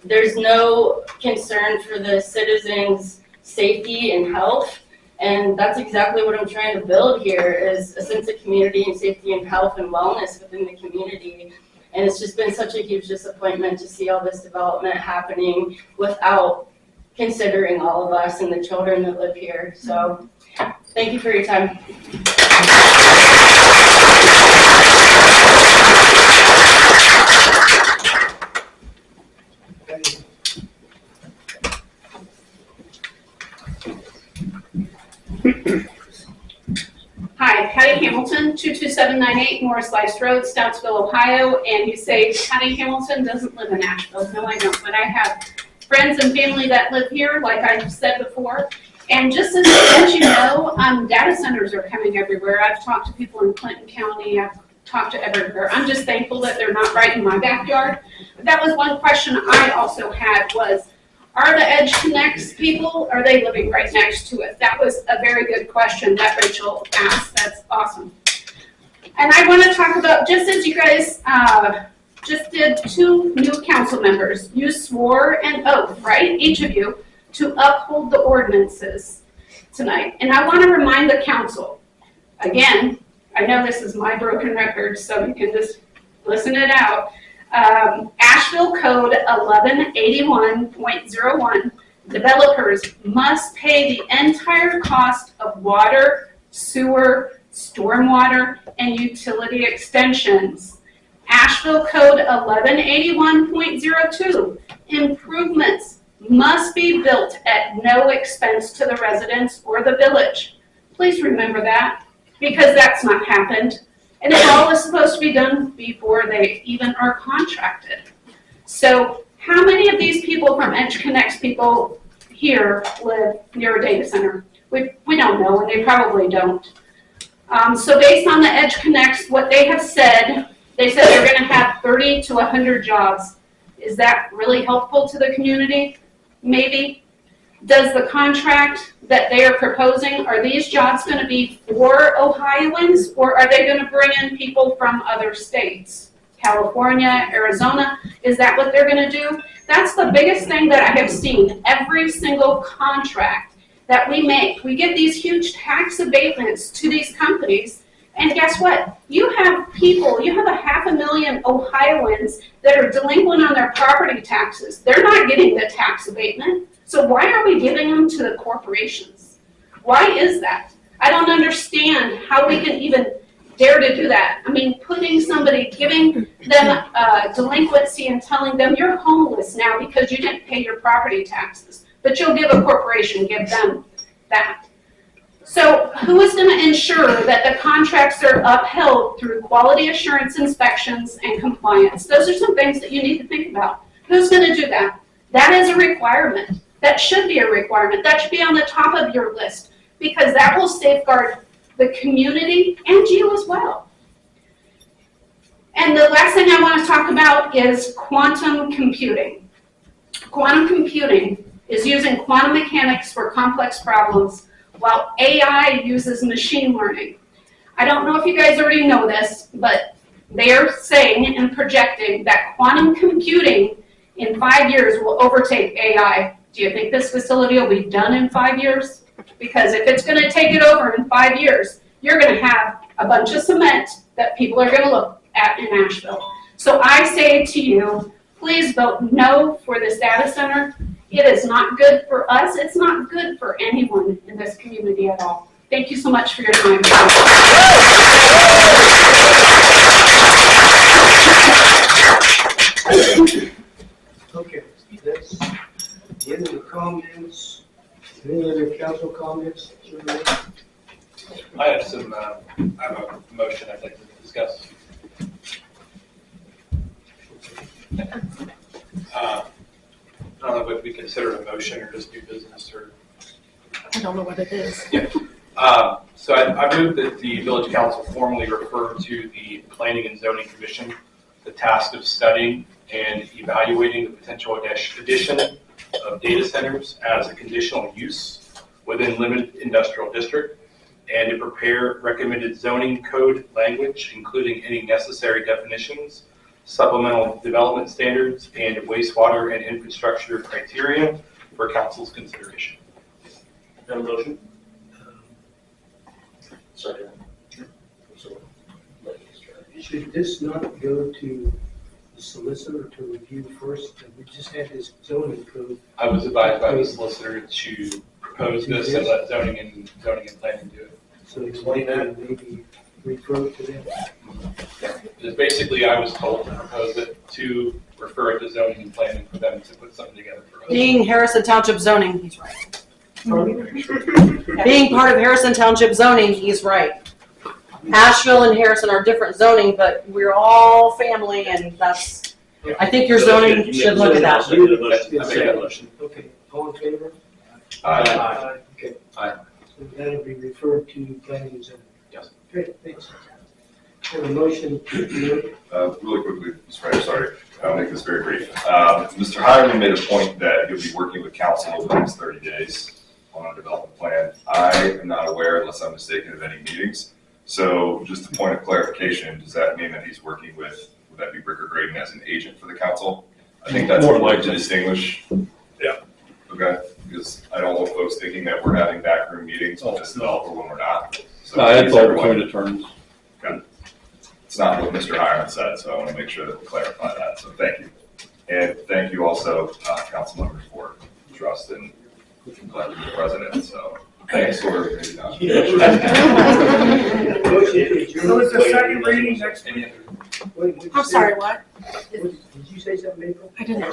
There's no concern for the citizens' safety and health. And that's exactly what I'm trying to build here, is a sense of community and safety and health and wellness within the community. And it's just been such a huge disappointment to see all this development happening without considering all of us and the children that live here. So thank you for your time. Hi, Patty Hamilton, 22798 Morris Slice Road, Stoutsville, Ohio. And you say Patty Hamilton doesn't live in Asheville. No, I don't, but I have friends and family that live here, like I've said before. And just as you know, data centers are coming everywhere. I've talked to people in Clinton County. I've talked to everywhere. I'm just thankful that they're not right in my backyard. But that was one question I also had was, are the Edge Connects people, are they living right next to it? That was a very good question that Rachel asked. That's awesome. And I want to talk about, just as you guys just did 2 new council members, you swore an oath, right? Each of you, to uphold the ordinances tonight. And I want to remind the council, again, I know this is my broken record, so you can just listen it out. Ashville Code 1181.01, developers must pay the entire cost of water, sewer, stormwater, and utility extensions. Asheville Code 1181.02, improvements must be built at no expense to the residents or the village. Please remember that, because that's not happened. And it all is supposed to be done before they even are contracted. So how many of these people from Edge Connects people here live near a data center? We don't know, and they probably don't. So based on the Edge Connects, what they have said, they said they're going to have 30 to 100 jobs. Is that really helpful to the community? Maybe. Does the contract that they are proposing, are these jobs going to be for Ohioans, or are they going to bring in people from other states? California, Arizona, is that what they're going to do? That's the biggest thing that I have seen. Every single contract that we make, we give these huge tax abatements to these companies, and guess what? You have people, you have 500,000 Ohioans that are delinquent on their property taxes. They're not getting the tax abatement. So why are we giving them to the corporations? Why is that? I don't understand how we can even dare to do that. I mean, putting somebody, giving them delinquency and telling them you're homeless now because you didn't pay your property taxes, but you'll give a corporation, give them that. So who is going to ensure that the contracts are upheld through quality assurance inspections and compliance? Those are some things that you need to think about. Who's going to do that? That is a requirement. That should be a requirement. That should be on the top of your list, because that will safeguard the community and you as well. And the last thing I want to talk about is quantum computing. Quantum computing is using quantum mechanics for complex problems, while AI uses machine learning. I don't know if you guys already know this, but they are saying and projecting that quantum computing in 5 years will overtake AI. Do you think this facility will be done in 5 years? Because if it's going to take it over in 5 years, you're going to have a bunch of cement that people are going to look at in Asheville. So I say to you, please vote no for this data center. It is not good for us. It's not good for anyone in this community at all. Thank you so much for your time. Okay, that's the end of the comments. Any other council comments? I have a motion I'd like to discuss. I don't know if we consider it a motion or just new business or. I don't know what it is. Yeah. So I move that the village council formally refer to the Planning and Zoning Commission the task of studying and evaluating the potential addition of data centers as a conditional use within limited industrial district, and to prepare recommended zoning code language, including any necessary definitions, supplemental development standards, and wastewater and infrastructure criteria for council's consideration. Have a motion? Second. Should this not go to solicitor to review first? We just had this zoning approved. I was advised by the solicitor to propose this and let zoning and planning do it. So explain that and maybe refer to them. Just basically, I was told to propose it, to refer it to zoning and planning for them to put something together for us. Being Harrison Township zoning, he's right. Pardon? Being part of Harrison Township zoning, he's right. Asheville and Harrison are different zoning, but we're all family, and that's, I think your zoning should look at that. Okay, all in favor? Aye. Okay. Aye. So that'll be referred to planning and zoning. Yes. Great, thanks. Have a motion to adjourn. Really quickly, Mr. Mayor, sorry, I'll make this very brief. Mr. Hireman made a point that he'll be working with council over the next 30 days on a development plan. I am not aware, unless I'm mistaken, of any meetings. So just a point of clarification, does that mean that he's working with, would that be Bricker Graydon as an agent for the council? I think that's More important to likely. distinguish. Yeah. Okay, because I don't want folks thinking that we're having backroom meetings with this developer when we're not. So That's please, all everyone, between attorneys. it's not what Mr. Hireman said, so I want to make sure that we clarify that, so thank you. And thank you also, council members, for trust and electing the president, so thanks for maybe not. Motion to adjourn. So it's a second reading next week. Wait, what'd you I'm say? sorry, what? Did you say something, April? I didn't.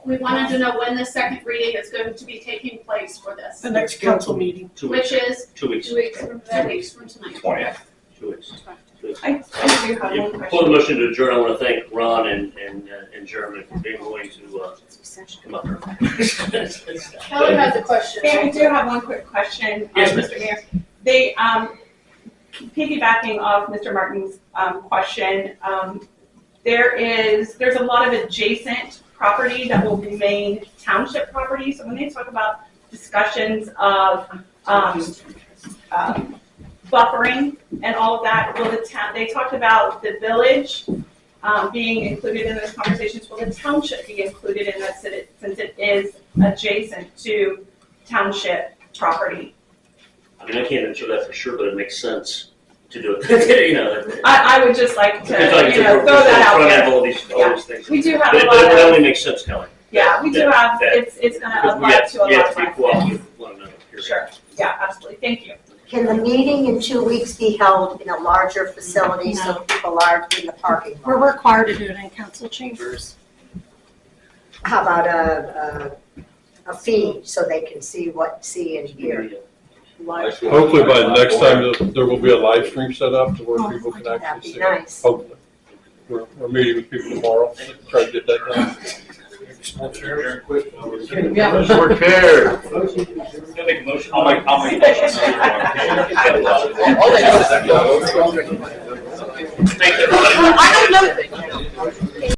We wanted to know when the second reading is going to be taking place for this, The next council meeting. 2 which weeks. is 2 weeks. 2 weeks from today. 2 weeks from tonight. 20th. 2 weeks. I do have one Before the question. motion to adjourn, I want to thank Ron and Jeremy for being willing to come up here. Kelly has a question. I do have one quick question, Yes, Mr. Mayor. They, piggybacking off Mr. Martin's question, there's a lot of adjacent property that will remain township property. So when they talk about discussions of buffering and all of that, will the town, they talked about the village being included in those conversations. Will the township be included in that since it is adjacent to township property? I mean, I can't answer that for sure, but it makes sense to do it. You know, I would just like to, it's like throw that out front there. end all these things. We do have But a it lot but it of, only makes sense, Kelly. yeah, we do That- have, that- it's gonna Because apply to a we lot have of to be my cooperative with one another. period. Sure, yeah, absolutely, thank you. Can the meeting in 2 weeks be held in a larger facility so people aren't in the parking lot? We're required to do it in council chambers. How about a feed so they can see and hear? Hopefully by the next time, there will be a live stream set up to where people can That'd actually be see. nice. Hopefully. We're meeting with people tomorrow, try to get that done. Yeah. Short chair. Motion to adjourn. I'll make. I'll make.